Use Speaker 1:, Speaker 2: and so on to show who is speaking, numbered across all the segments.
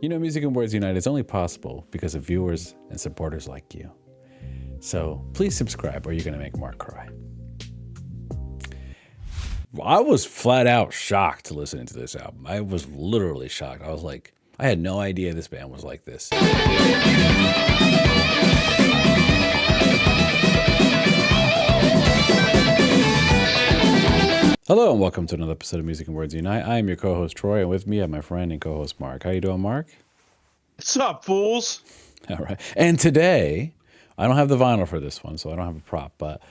Speaker 1: You know, Music and Words Unite is only possible because of viewers and supporters like you. So please subscribe or you're going to make Mark cry. I was flat out shocked listening to this album. I was literally shocked. I was like, I had no idea this band was like this. Hello and welcome to another episode of Music and Words Unite. I am your co-host Troy, and with me I have my friend and co-host Mark. How you doing, Mark?
Speaker 2: What's up, fools?
Speaker 1: All right. And today, I don't have the vinyl for this one, so I don't have a prop, but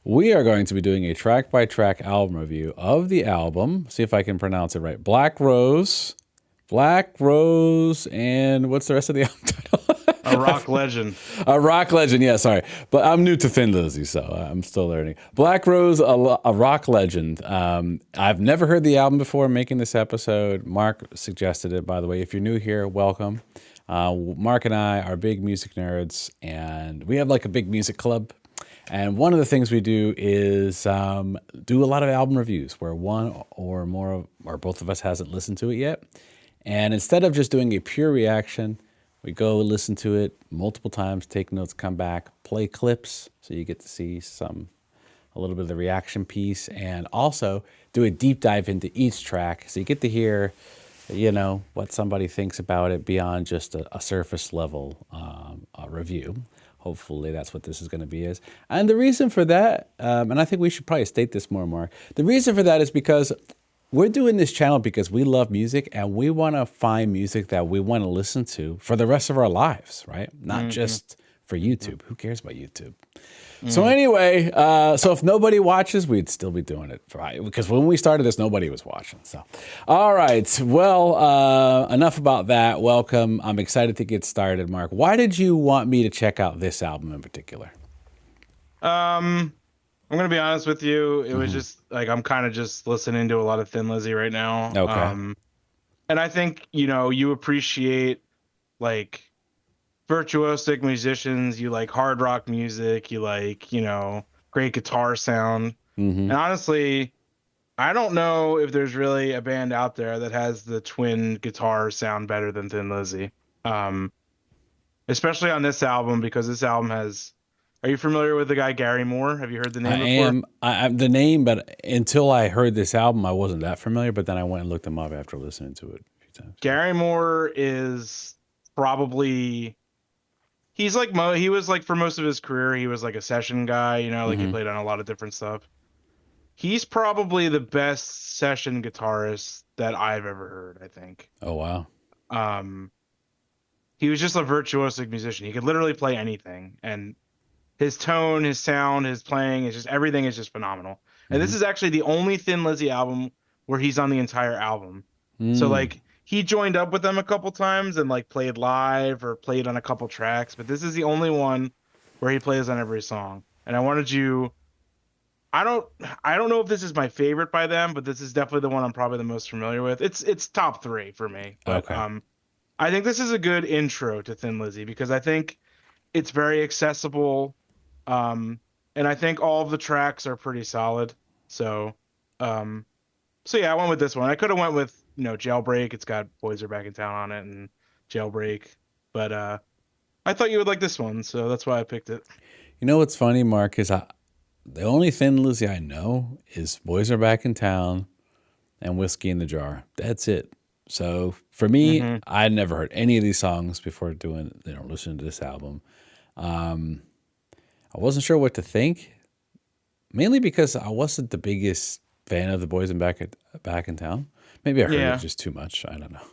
Speaker 1: we are going to be doing a track-by-track album review of the album. See if I can pronounce it right. Black Rose, and what's the rest of the album title?
Speaker 2: A rock legend.
Speaker 1: A rock legend, yeah, sorry. But I'm new to Thin Lizzy, so I'm still learning. Black Rose, a rock legend. I've never heard the album before making this episode. Mark suggested it, by the way. If you're new here, welcome. Mark and I are big music nerds, and we have like a big music club. And one of the things we do is do a lot of album reviews where one or more or both of us hasn't listened to it yet. And instead of just doing a pure reaction, we go listen to it multiple times, take notes, come back, play clips, so you get to see a little bit of the reaction piece, and also do a deep dive into each track, so you get to hear, you know, what somebody thinks about it beyond just a surface level review. Hopefully that's what this is going to be. And the reason for that, and I think we should probably state this more and more, the reason for that is because we're doing this channel because we love music and we want to find music that we want to listen to for the rest of our lives, right? Not just for YouTube. Who cares about YouTube? So anyway, so if nobody watches, we'd still be doing it, right? Because when we started this, nobody was watching. So, all right. Well, enough about that. Welcome. I'm excited to get started, Mark. Why did you want me to check out this album in particular?
Speaker 2: I'm going to be honest with you. It was just like, I'm kind of just listening to a lot of Thin Lizzy right now.
Speaker 1: Okay.
Speaker 2: And I think, you know, you appreciate like virtuosic musicians, you like hard rock music, you like, you know, great guitar sound. And honestly, I don't know if there's really a band out there that has the twin guitar sound better than Thin Lizzy. Especially on this album, because this album has... Are you familiar with the guy Gary Moore? Have you heard the name before?
Speaker 1: I'm the name, but until I heard this album, I wasn't that familiar. But then I went and looked him up after listening to it a few times.
Speaker 2: Gary Moore is probably... He's like... He was like, for most of his career, he was like a session guy, you know, like he played on a lot of different stuff. He's probably the best session guitarist that I've ever heard, I think.
Speaker 1: Oh, wow.
Speaker 2: He was just a virtuosic musician. He could literally play anything, and his tone, his sound, his playing, is just everything is just phenomenal. And this is actually the only Thin Lizzy album where he's on the entire album. So like he joined up with them a couple times and like played live or played on a couple tracks, but this is the only one where he plays on every song. And I wanted you... I don't know if this is my favorite by them, but this is definitely the one I'm probably the most familiar with. It's top 3 for me. But,
Speaker 1: okay.
Speaker 2: I think this is a good intro to Thin Lizzy because I think it's very accessible. And I think all of the tracks are pretty solid. So yeah, I went with this one. I could have went with, you know, Jailbreak. It's got Boys Are Back in Town on it and Jailbreak. But I thought you would like this one, so that's why I picked it.
Speaker 1: You know what's funny, Mark, is the only Thin Lizzy I know is Boys Are Back in Town and Whiskey in the Jar. That's it. So for me, I had never heard any of these songs before listening to this album. I wasn't sure what to think, mainly because I wasn't the biggest fan of the Boys and Back in Town. Maybe I heard it just too much. I don't know.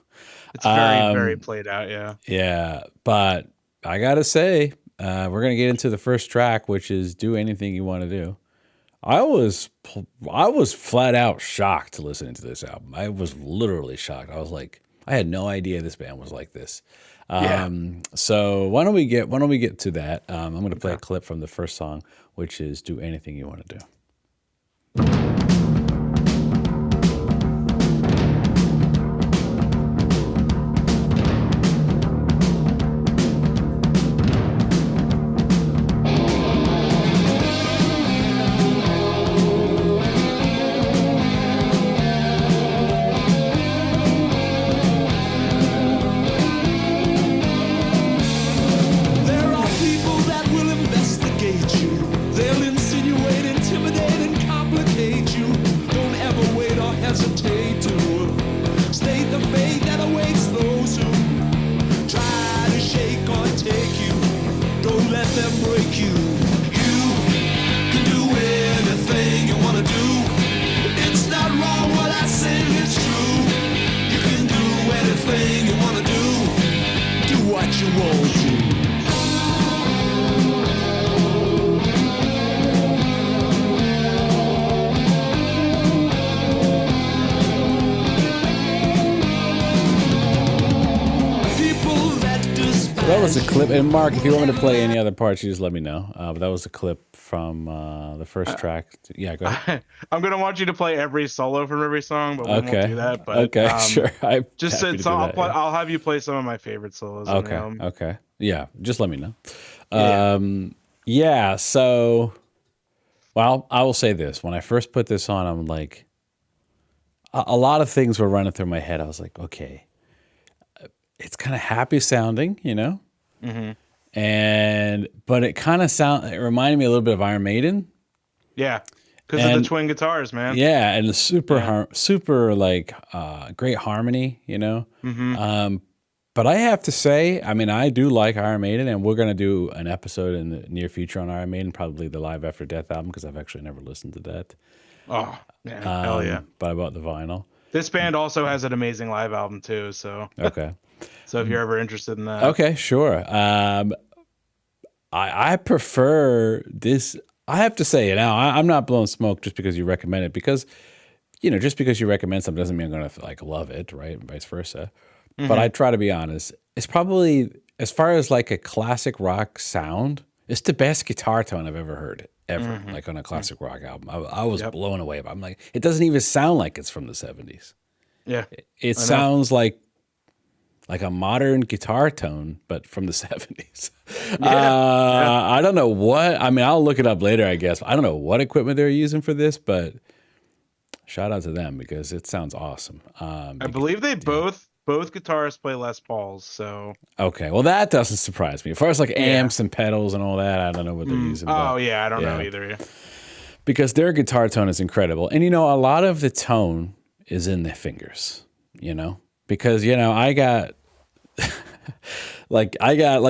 Speaker 2: It's very, very played out, yeah.
Speaker 1: Yeah, but I gotta say, we're gonna get into the first track, which is "Do Anything You Want to Do." I was flat out shocked listening to this album. I was literally shocked. I was like, I had no idea this band was like this. So why don't we get to that? I'm going to play a clip from the first song, which is "Do Anything You Want to Do." that was a clip. And Mark, if you want me to play any other parts, you just let me know. But that was a clip from the first track. Yeah, go ahead.
Speaker 2: I'm gonna want you to play every solo from every song, but we won't do that. But
Speaker 1: Okay, sure. I'm
Speaker 2: just
Speaker 1: happy to
Speaker 2: so
Speaker 1: do
Speaker 2: I'll
Speaker 1: that. Yeah.
Speaker 2: I'll have you play some of my favorite solos on the
Speaker 1: Okay.
Speaker 2: album.
Speaker 1: Okay. Yeah. Just let me know.
Speaker 2: Yeah.
Speaker 1: Yeah. So, well, I will say this: when I first put this on, I'm like, a lot of things were running through my head. I was like, okay, it's kind of happy sounding, you know,
Speaker 2: Mm-hmm.
Speaker 1: but it reminded me a little bit of Iron Maiden.
Speaker 2: Yeah. Because of the
Speaker 1: And
Speaker 2: twin guitars, man.
Speaker 1: yeah, and the
Speaker 2: Yeah.
Speaker 1: super like great harmony, you know.
Speaker 2: Mm-hmm.
Speaker 1: But I have to say, I mean, I do like Iron Maiden, and we're gonna do an episode in the near future on Iron Maiden, probably the Live After Death album, because I've actually never listened to that.
Speaker 2: Oh man, hell yeah.
Speaker 1: But I bought the vinyl.
Speaker 2: This band also has an amazing live album too. So
Speaker 1: Okay.
Speaker 2: so if you're ever interested in that,
Speaker 1: Okay, sure. I prefer this. I have to say, now I'm not blowing smoke just because you recommend it, because just because you recommend something doesn't mean I'm gonna like love it, right? And vice versa. But I try to be honest. It's probably, as far as like a classic rock sound, it's the best guitar tone I've ever heard, ever. Like on a classic rock album, I was blown away. I'm like, it doesn't even sound like it's from the '70s.
Speaker 2: yeah,
Speaker 1: It sounds like a modern guitar tone, but from the '70s. I don't know what. I mean, I'll look it up later, I guess. I don't know what equipment they're using for this, but shout out to them because it sounds awesome.
Speaker 2: I believe they both guitarists play Les Pauls. So
Speaker 1: Okay, well that doesn't surprise me. As far as like amps and pedals and all that, I don't know what they're using.
Speaker 2: oh
Speaker 1: but,
Speaker 2: yeah, I don't know either. Yeah.
Speaker 1: because their guitar tone is incredible, and a lot of the tone is in the fingers. Because I got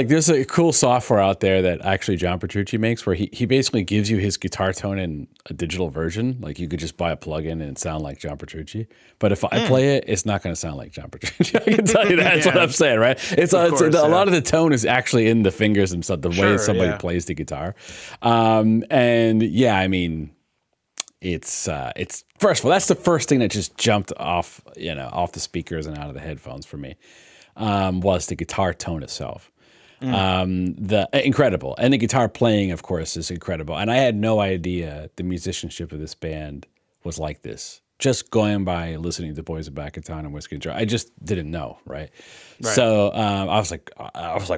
Speaker 1: there's a cool software out there that actually John Petrucci makes, where he basically gives you his guitar tone in a digital version. Like you could just buy a plugin and sound like John Petrucci. But if I play it, it's not going to sound like John Petrucci. I can tell you that. That's what I'm saying, right? A lot of the tone is actually in the fingers and stuff, the way somebody plays the guitar. And yeah, I mean, it's first of all, that's the first thing that just jumped off the speakers and out of the headphones for me. Was the guitar tone itself. The incredible, and the guitar playing, of course, is incredible. And I had no idea the musicianship of this band was like this. Just going by listening to Boys of Town and Whiskey and Jar, I just didn't know, right? So I was like,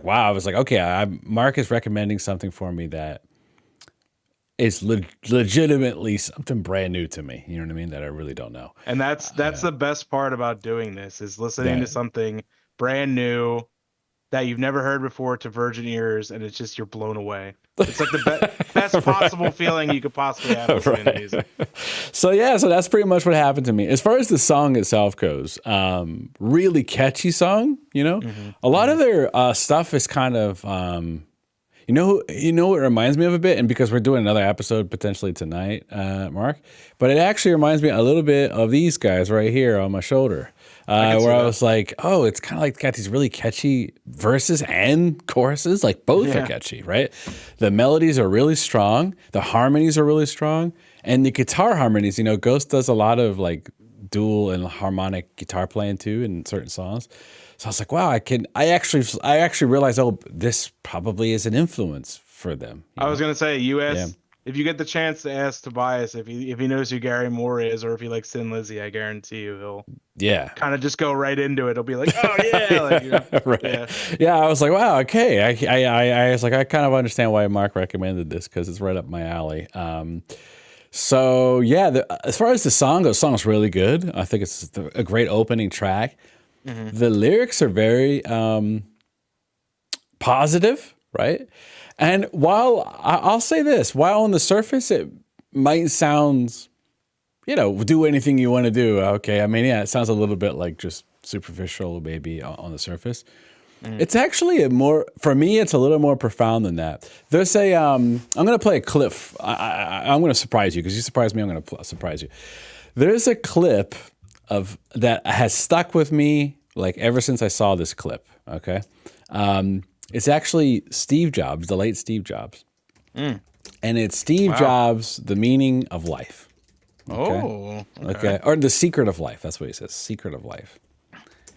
Speaker 1: wow. I was like, okay, Mark is recommending something for me that is legitimately something brand new to me. You know what I mean? That I really don't know.
Speaker 2: And that's the best part about doing this, is listening to something brand new that you've never heard before to virgin ears, and it's just, you're blown away. It's like the best possible feeling you could possibly have listening to music.
Speaker 1: So that's pretty much what happened to me. As far as the song itself goes, really catchy song. A lot of their stuff is kind of what it reminds me of a bit, and because we're doing another episode potentially tonight, Mark, but it actually reminds me a little bit of these guys right here on my shoulder. Where I was like, oh, it's kind of like got these really catchy verses and choruses, like both are catchy, right? The melodies are really strong, the harmonies are really strong, and the guitar harmonies, Ghost does a lot of like dual and harmonic guitar playing too in certain songs. So I was like, wow, I actually realized, oh, this probably is an influence for them.
Speaker 2: I was gonna say, if you get the chance to ask Tobias if he knows who Gary Moore is, or if he likes Thin Lizzy, I guarantee you he'll kind of just go right into it. He'll be like, oh yeah,
Speaker 1: right. Yeah, I was like, wow, okay. I was like, I kind of understand why Mark recommended this, because it's right up my alley. So yeah, as far as the song's really good. I think it's a great opening track. The lyrics are very positive, right? And while I'll say this, while on the surface it might sound, do anything you want to do. Okay, I mean, yeah, it sounds a little bit like just superficial, maybe on the surface. It's actually for me, it's a little more profound than that. There's I'm going to play a clip. I'm going to surprise you, because you surprised me. I'm going to surprise you. There's a clip that has stuck with me like ever since I saw this clip. Okay. It's actually Steve Jobs, the late Steve Jobs. And it's Steve Jobs, The Meaning of Life. Okay?
Speaker 2: Oh, okay.
Speaker 1: Or The Secret of Life. That's what he says, Secret of Life.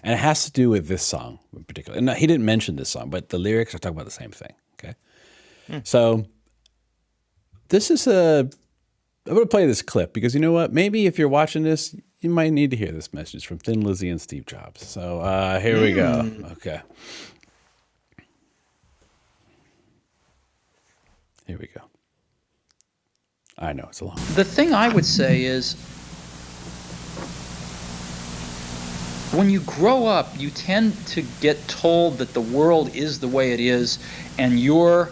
Speaker 1: And it has to do with this song in particular. And he didn't mention this song, but the lyrics are talking about the same thing. Okay. So this is I'm going to play this clip because you know what? Maybe if you're watching this, you might need to hear this message from Thin Lizzy and Steve Jobs. So here we go. Okay. Here we go. I know it's a long.
Speaker 3: The thing I would say is, when you grow up, you tend to get told that the world is the way it is, and your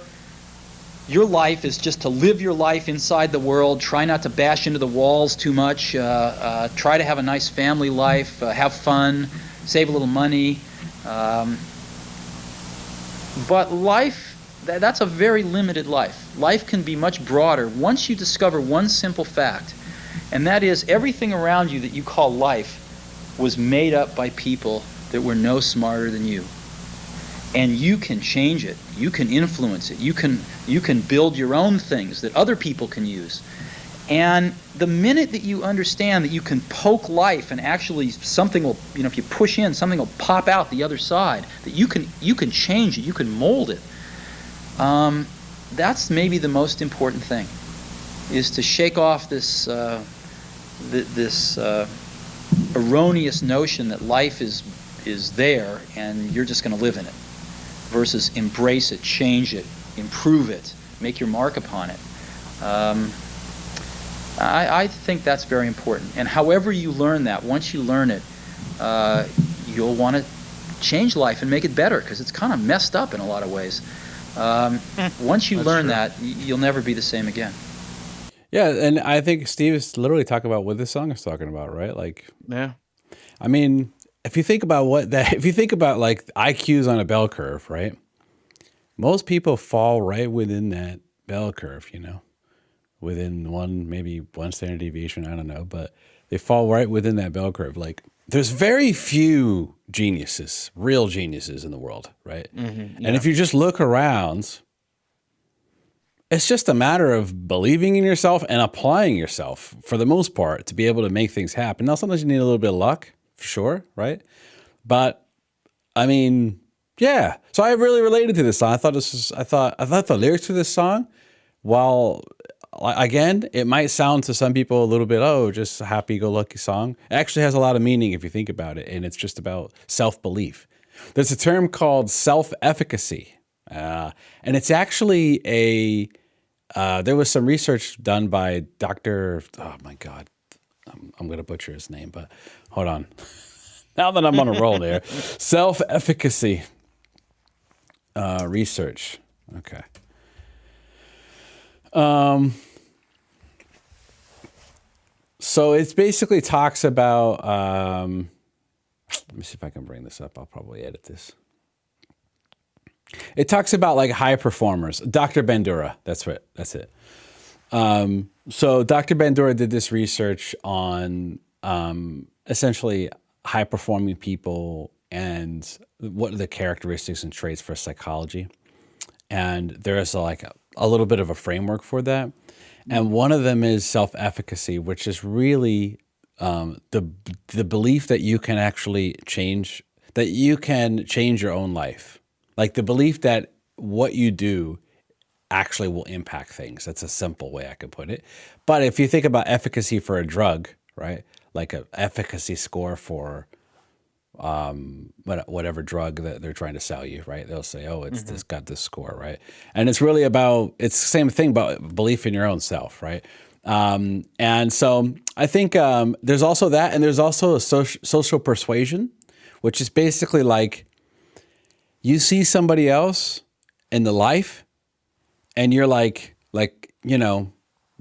Speaker 3: life is just to live your life inside the world, try not to bash into the walls too much, try to have a nice family life, have fun, save a little money. But life, that's a very limited life. Life can be much broader once you discover one simple fact, and that is everything around you that you call life was made up by people that were no smarter than you. And you can change it. You can influence it. You can build your own things that other people can use. And the minute that you understand that you can poke life and actually something will, if you push in, something will pop out the other side, that you can change it, you can mold it. That's maybe the most important thing, is to shake off this erroneous notion that life is there and you're just going to live in it, versus embrace it, change it, improve it, make your mark upon it. I think that's very important. And however you learn that, once you learn it, you'll want to change life and make it better, because it's kind of messed up in a lot of ways. Once you learn that, you'll never be the same again.
Speaker 1: Yeah, and I think Steve is literally talking about what this song is talking about, right? Like,
Speaker 2: Yeah.
Speaker 1: I mean, if you think about if you think about like IQs on a bell curve, right? Most people fall right within that bell curve, within maybe one standard deviation, I don't know, but they fall right within that bell curve. Like, there's very few geniuses, real geniuses in the world, right?
Speaker 2: Mm-hmm, yeah.
Speaker 1: And if you just look around, it's just a matter of believing in yourself and applying yourself for the most part to be able to make things happen. Now, sometimes you need a little bit of luck, for sure, right? But I mean, yeah. So I really related to this song. I thought the lyrics to this song, while again, it might sound to some people a little bit, just a happy-go-lucky song. It actually has a lot of meaning if you think about it, and it's just about self-belief. There's a term called self-efficacy, and it's actually there was some research done by Dr. Oh my God, I'm going to butcher his name, but hold on. Now that I'm on a roll there, self-efficacy research. Okay. So it basically talks about. Let me see if I can bring this up. I'll probably edit this. It talks about like high performers. Dr. Bandura, that's it. So Dr. Bandura did this research on essentially high performing people and what are the characteristics and traits for psychology. And there is a little bit of a framework for that. And one of them is self-efficacy, which is really the belief that you can actually change your own life. Like the belief that what you do actually will impact things. That's a simple way I could put it. But if you think about efficacy for a drug, right? Like an efficacy score for whatever drug that they're trying to sell you, right? They'll say, it's this got this score, right? And it's really it's the same thing about belief in your own self, right? And so I think there's also that, and there's also a social persuasion, which is basically like you see somebody else in the life, and you're like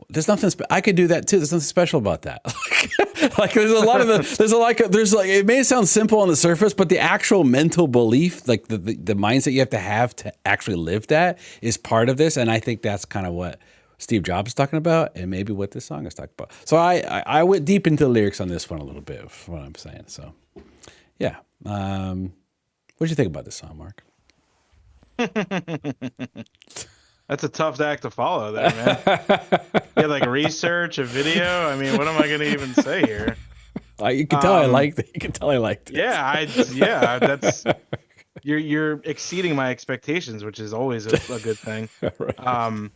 Speaker 1: there's nothing. I could do that too. There's nothing special about that. Like there's a lot of it may sound simple on the surface, but the actual mental belief, like the mindset you have to actually live that, is part of this. And I think that's kind of what Steve Jobs is talking about, and maybe what this song is talking about. So I went deep into the lyrics on this one a little bit of what I'm saying. So yeah, what do you think about this song, Mark?
Speaker 2: That's a tough act to follow there, man. You had like research, a video. I mean, what am I going to even say here?
Speaker 1: You can tell I liked it. You can tell I liked it.
Speaker 2: Yeah, that's you're exceeding my expectations, which is always a good thing.
Speaker 1: Right.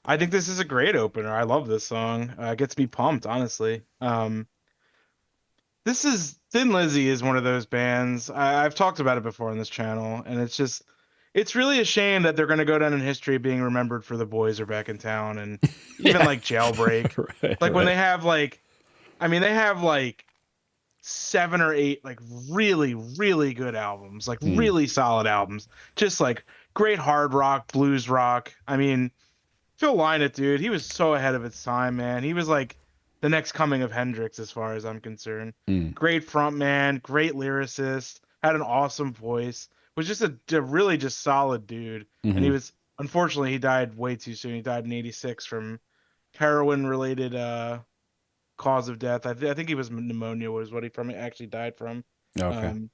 Speaker 2: I think this is a great opener. I love this song. It gets me pumped, honestly. This is Thin Lizzy is one of those bands. I've talked about it before on this channel, and it's really a shame that they're going to go down in history being remembered for The Boys Are Back in Town and even
Speaker 1: Yeah.
Speaker 2: like Jailbreak.
Speaker 1: Right,
Speaker 2: Like when
Speaker 1: right.
Speaker 2: they have like, I mean, they have like 7 or 8 like really, really good albums, like
Speaker 1: Hmm.
Speaker 2: really solid albums, just like great hard rock, blues rock. I mean, Phil Lynott, dude, he was so ahead of its time, man. He was like the next coming of Hendrix, as far as I'm concerned.
Speaker 1: Hmm.
Speaker 2: Great front man, great lyricist, had an awesome voice, was just a really just solid dude. And he
Speaker 1: Hmm.
Speaker 2: was, unfortunately, he died way too soon. He died in '86 from heroin related cause of death. I think he was pneumonia was what he from actually died from.
Speaker 1: Okay.
Speaker 2: Um,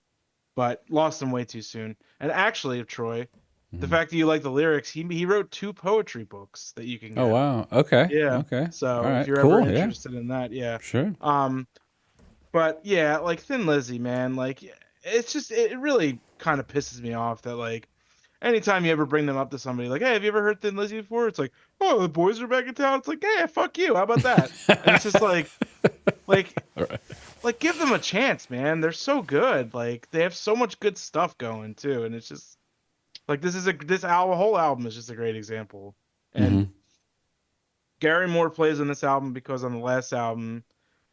Speaker 2: but lost him way too soon. And actually, Troy, the
Speaker 1: Mhm.
Speaker 2: fact that you like the lyrics, he wrote 2 poetry books that you can
Speaker 1: Oh
Speaker 2: get.
Speaker 1: wow. Okay.
Speaker 2: Yeah.
Speaker 1: Okay. All
Speaker 2: So if
Speaker 1: right.
Speaker 2: you're ever
Speaker 1: Cool. Yeah.
Speaker 2: interested in that, yeah.
Speaker 1: Sure.
Speaker 2: Um, but yeah, like Thin Lizzy, man, like it's just it really kind of pisses me off that like anytime you ever bring them up to somebody, like, hey, have you ever heard Thin Lizzy before? It's like, oh, the boys are back in town. It's like, yeah, fuck you. How about that? And it's just like
Speaker 1: All right.
Speaker 2: like give them a chance, man. They're so good. Like they have so much good stuff going too, and it's just like this album, whole album is just a great example. And
Speaker 1: Hmm.
Speaker 2: Gary Moore plays on this album because on the last album,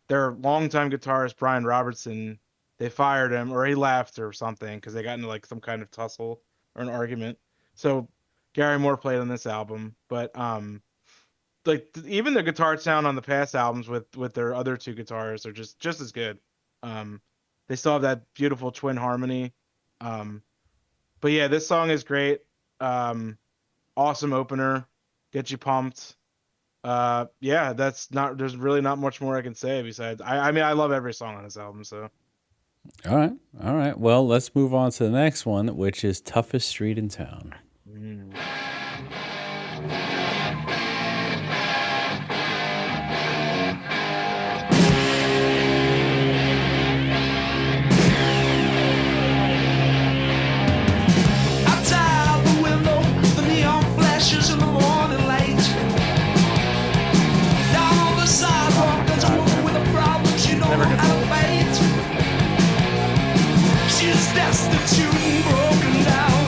Speaker 2: their longtime guitarist Brian Robertson, they fired him or he left or something because they got into like some kind of tussle or an argument. So Gary Moore played on this album, but like even the guitar sound on the past albums with their other 2 guitarists are just as good. Um, they still have that beautiful twin harmony. Um, but yeah, this song is great. Um, awesome opener, get you pumped. Yeah, that's not. There's really not much more I can say besides. I mean, I love every song on this album. So
Speaker 1: All right. All right. Well, let's move on to the next one, which is Toughest Street in Town.
Speaker 2: mm.
Speaker 4: Outside the window, the neon flashes in the morning light. Down on the sidewalk, there's a woman with a problem she don't know how to fight. She's destitute and broken down.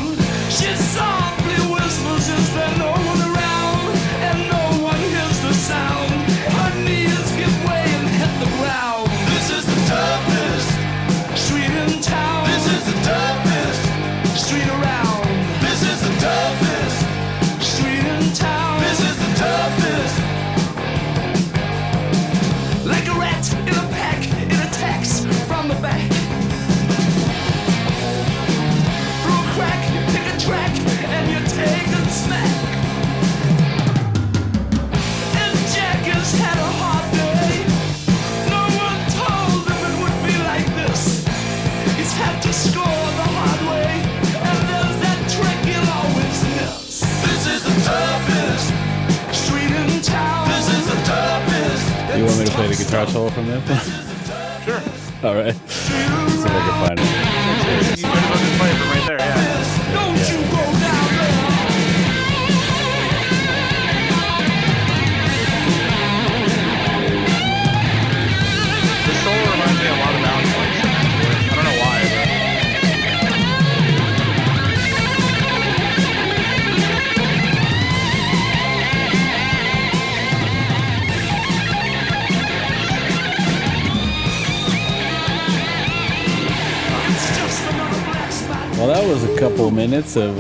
Speaker 4: She softly whispers, is there no one around? And no one hears the sound. Her knees give way and hit the ground. This is the toughest street in town. This is the toughest street around. This is the toughest street in town. This is the toughest. Like a rat in a pack, it attacks from the back. Through a crack, pick a track, and you take a smack. And Jack has had a hard day. No one told him it would be like this. He's had to score the hard way, and there's that trick he'll always miss. This is the toughest street in town. This is the toughest.
Speaker 1: You want me to play the guitar solo from this?
Speaker 2: Sure.
Speaker 1: All right. See if I can find it.
Speaker 2: You might as well just play it from right there. Yeah.
Speaker 4: Don't you go down there.
Speaker 2: This solo reminds me a lot of Balance Lights. I don't know why.
Speaker 4: It's just another black spot.
Speaker 1: Well, that was a couple minutes of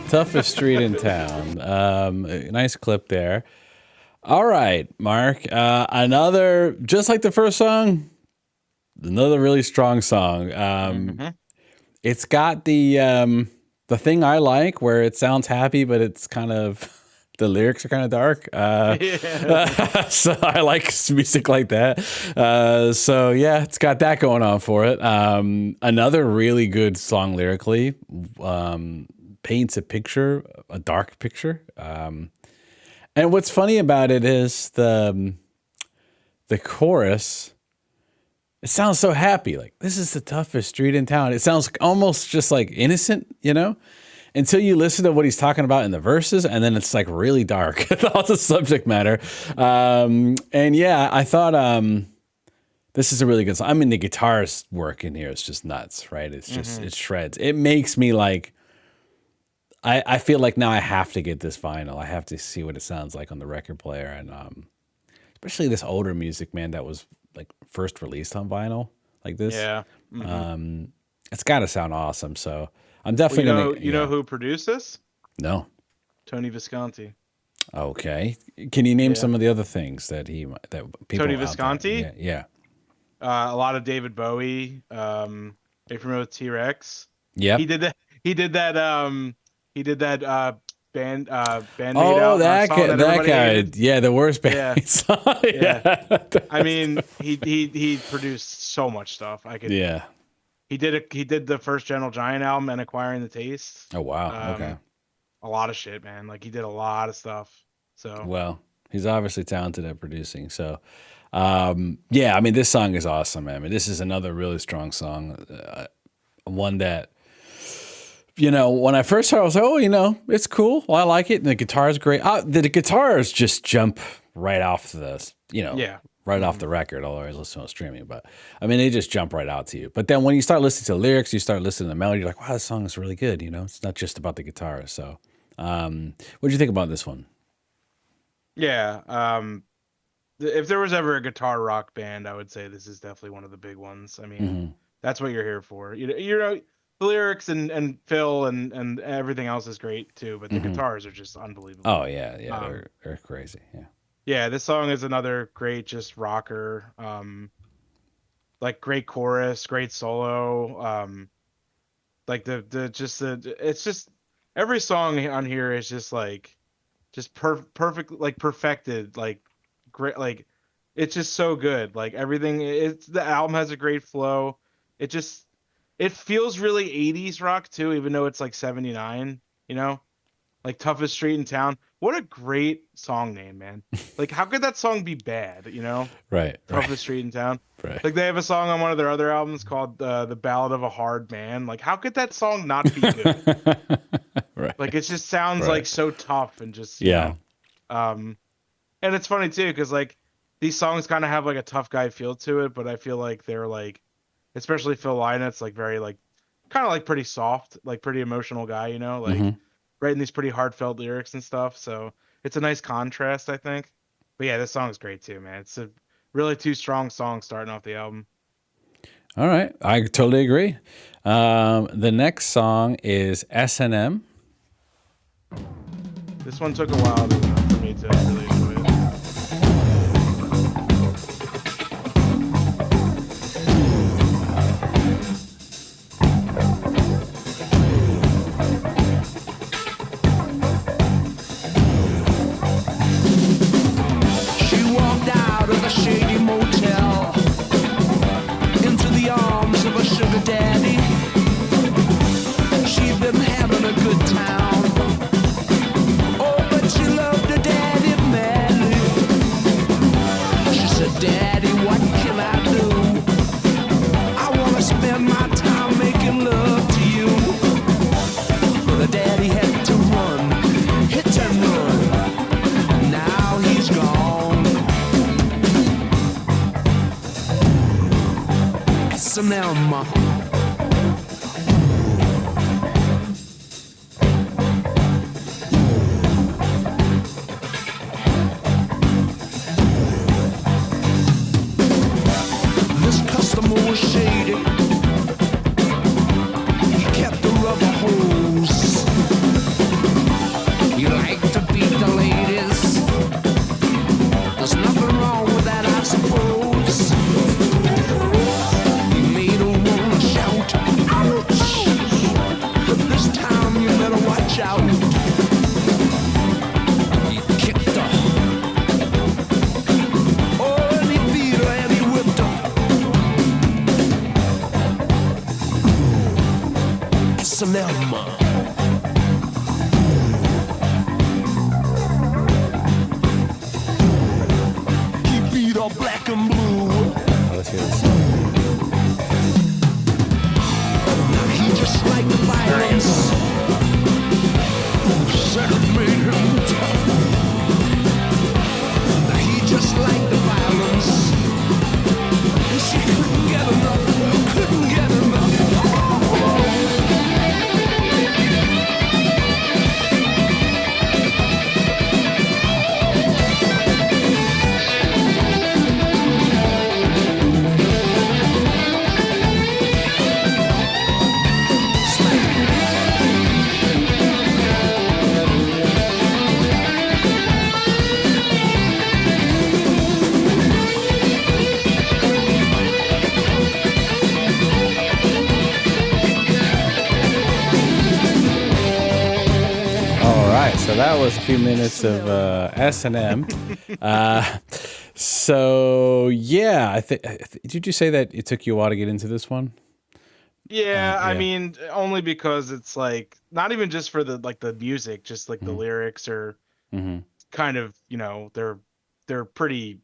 Speaker 1: Toughest Street in Town. A nice clip there. All right, Mark. Another, just like the first song, another really strong song.
Speaker 2: Mhm.
Speaker 1: It's got the thing I like where it sounds happy, but it's kind of the lyrics are kind of dark.
Speaker 2: Yeah.
Speaker 1: So I like music like that. So yeah, it's got that going on for it. Another really good song lyrically, paints a picture, a dark picture. And what's funny about it is the chorus it sounds so happy. Like, this is the toughest street in town. It sounds almost just like innocent, you know, until you listen to what he's talking about in the verses. And then it's like really dark, all the subject matter. And yeah, I thought this is a really good song. I mean, the guitar's work in here is just nuts, right? It's just, it shreds. It makes me like, I feel like now I have to get this vinyl. I have to see what it sounds like on the record player. And especially this older music, man, that was like first released on vinyl like this.
Speaker 2: Yeah.
Speaker 1: It's got to sound awesome. So I'm definitely
Speaker 2: Well,
Speaker 1: gonna.
Speaker 2: you know who produced this?
Speaker 1: No.
Speaker 2: Tony Visconti.
Speaker 1: Okay. Can you name some of the other things that people?
Speaker 2: Tony
Speaker 1: out there-
Speaker 2: Visconti?
Speaker 1: Yeah.
Speaker 2: A lot of David Bowie. Are you familiar with T-Rex?
Speaker 1: Yep.
Speaker 2: He did that. He did that. Band. Bandmate
Speaker 1: Oh, that
Speaker 2: everybody
Speaker 1: guy.
Speaker 2: hated.
Speaker 1: Yeah, the worst band.
Speaker 2: Yeah.
Speaker 1: Song. Yeah.
Speaker 2: I mean, he produced so much stuff.
Speaker 1: Yeah.
Speaker 2: He did the first Gentle Giant album and Acquiring the Taste.
Speaker 1: Oh wow. Okay.
Speaker 2: A lot of shit, man. Like he did a lot of stuff. So
Speaker 1: Well, he's obviously talented at producing. So, yeah, I mean, this song is awesome, man. I mean, this is another really strong song. One that, you know, when I first heard it, I was like, oh, you know, it's cool. Well, I like it. And the guitar is great. The guitars just jump right off the, you know, right off the record, although I was listening on streaming. But, I mean, they just jump right out to you. But then when you start listening to the lyrics, you start listening to the melody, you're like, wow, this song is really good. You know, it's not just about the guitar. So, what did you think about this one?
Speaker 2: yeah, if there was ever a guitar rock band, I would say this is definitely one of the big ones. I mean, that's what you're here for. You know, the lyrics and Phil and everything else is great too, but the guitars are just unbelievable.
Speaker 1: Oh, yeah. They're crazy. Yeah.
Speaker 2: Yeah, this song is another great just rocker. Like great chorus, great solo. Like it's just every song on here is just like perfect, like perfected, like great, like it's just so good. Like everything, the album has a great flow. It feels really 80s rock too, even though it's like 79, you know? Like Toughest Street in Town. What a great song name, man. Like how could that song be bad, you know?
Speaker 1: Right.
Speaker 2: Toughest Street in Town.
Speaker 1: Right.
Speaker 2: Like they have a song on one of their other albums called The Ballad of a Hard Man. Like how could that song not be good?
Speaker 1: Right.
Speaker 2: Like it just sounds like so tough and just you
Speaker 1: Yeah.
Speaker 2: know. And it's funny too because like these songs kind of have like a tough guy feel to it, but I feel like they're like, especially Phil Lynot's like very like kind of like pretty soft, like pretty emotional guy, you know, like writing these pretty heartfelt lyrics and stuff. So it's a nice contrast, I think. But yeah, this song is great too, man. It's a really two strong songs starting off the album.
Speaker 1: All right. I totally agree. The next song is S&M.
Speaker 2: This one took a while for me to really enjoy it.
Speaker 4: She walked out of a shady motel into the arms of a sugar daddy. She'd been having a good time. Oh, but she loved her daddy madly. She said, Daddy, what can I do? I want to spend my time making love to you. But her daddy had to run, hit and run. Now he's gone. S&M. This customer was shady. He kept a rubber hose. He liked to beat the ladies. There's nothing wrong with that, I suppose. He made her wanna shout, ouch! But this time you better watch out. He kicked her. Oh, and he beat her and he whipped her. S&M. He beat her black and blue.
Speaker 1: Let's hear this song.
Speaker 4: the violence. Who said it made him tough? He just liked the violence. And she couldn't get enough, couldn't get enough.
Speaker 1: All right, so that was a few minutes of S&M. So yeah, I think. Did you say that it took you a while to get into this one?
Speaker 2: Yeah, I
Speaker 1: yeah.
Speaker 2: mean, only because it's like not even just for the like the music, just like the lyrics are
Speaker 1: Mm-hmm.
Speaker 2: kind of, they're pretty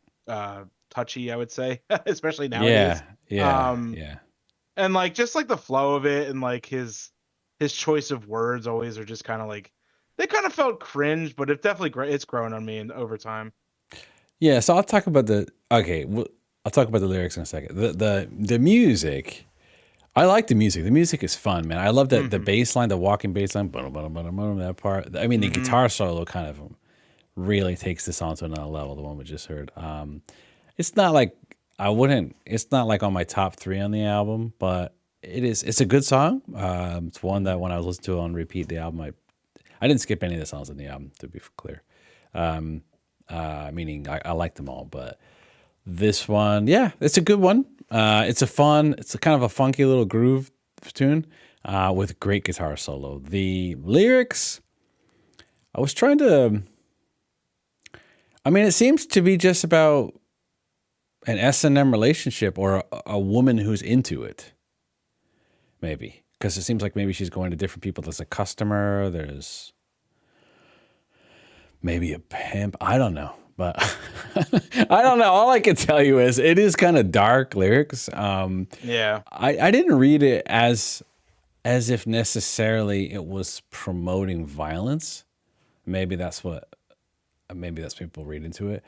Speaker 2: touchy, I would say, especially nowadays.
Speaker 1: Yeah,
Speaker 2: Um
Speaker 1: yeah.
Speaker 2: and like just like the flow of it and like his choice of words always are just kind of like they kind of felt cringe, but it definitely it's grown on me in over time.
Speaker 1: Yeah, so I'll talk about I'll talk about the lyrics in a second. The music, I like the music. The music is fun, man. I love the bass line, the walking bass line, that part. I mean, the guitar solo kind of really takes this on to another level. The one we just heard. It's not like It's not like on my top 3 on the album, but it's a good song. It's one that when I was listening to it on repeat, the album, I didn't skip any of the songs in the album, to be clear. Meaning I like them all, but this one, yeah, it's a good one. It's a kind of a funky little groove tune with great guitar solo. The lyrics, I was trying to. I mean, it seems to be just about an S&M relationship or a woman who's into it. Maybe because it seems like maybe she's going to different people. There's a customer. There's maybe a pimp. I don't know, but I don't know. All I can tell you is it is kind of dark lyrics.
Speaker 2: Yeah.
Speaker 1: I didn't read it as if necessarily it was promoting violence. Maybe that's people read into it.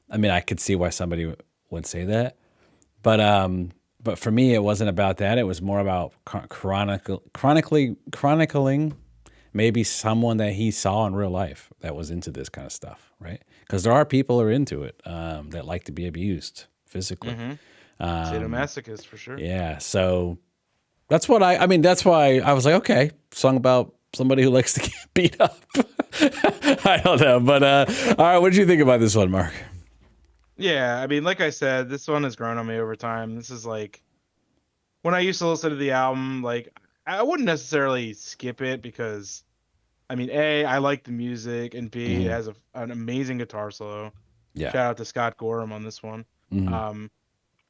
Speaker 1: I mean, I could see why somebody would say that, but for me, it wasn't about that. It was more about chronicling maybe someone that he saw in real life that was into this kind of stuff, right? Because there are people who are into it that like to be abused physically.
Speaker 2: Sadomasochist for sure.
Speaker 1: Yeah, so that's what I mean, that's why I was like, okay, song about somebody who likes to get beat up. I don't know, but all right, what did you think about this one, Mark?
Speaker 2: Yeah, I mean, like I said, this one has grown on me over time. This is like when I used to listen to the album, like I wouldn't necessarily skip it because I mean, A, I like the music, and B, it has an amazing guitar solo.
Speaker 1: Yeah.
Speaker 2: Shout out to Scott Gorham on this one.
Speaker 1: Mhm.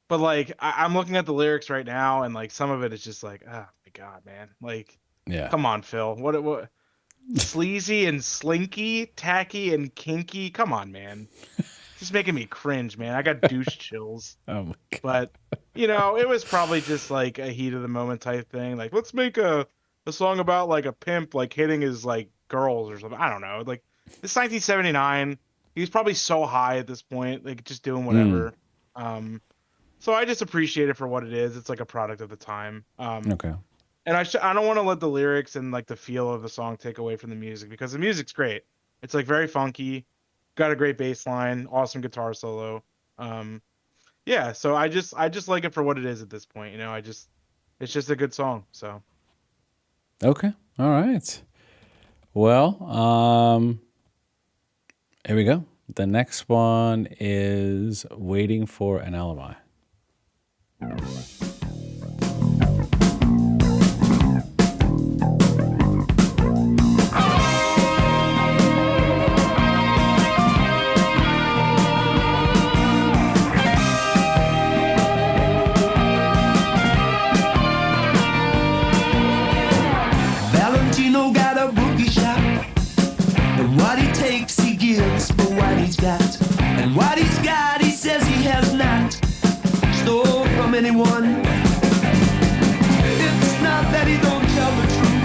Speaker 2: But like I'm looking at the lyrics right now, and like some of it is just like, oh my god, man. Like,
Speaker 1: Yeah.
Speaker 2: come on, Phil. What sleazy and slinky, tacky and kinky. Come on, man. Just making me cringe, man. I got douche chills.
Speaker 1: Oh my God.
Speaker 2: But it was probably just like a heat of the moment type thing. Like, let's make a song about like a pimp like hitting his like girls or something. I don't know. Like, this 1979. He was probably so high at this point, like just doing whatever. So I just appreciate it for what it is. It's like a product of the time.
Speaker 1: Okay.
Speaker 2: And I don't want to let the lyrics and like the feel of the song take away from the music because the music's great. It's like very funky, got a great bass line, awesome guitar solo. Yeah, so I just like it for what it is at this point. It's just a good song. So
Speaker 1: Okay. All right. Well, here we go. The next one is Waiting for an Alibi.
Speaker 4: Valentino got a bookie shop, and what he takes he gives for what he's got, and what he's got he says he has not stole from anyone. It's not that he don't tell the truth,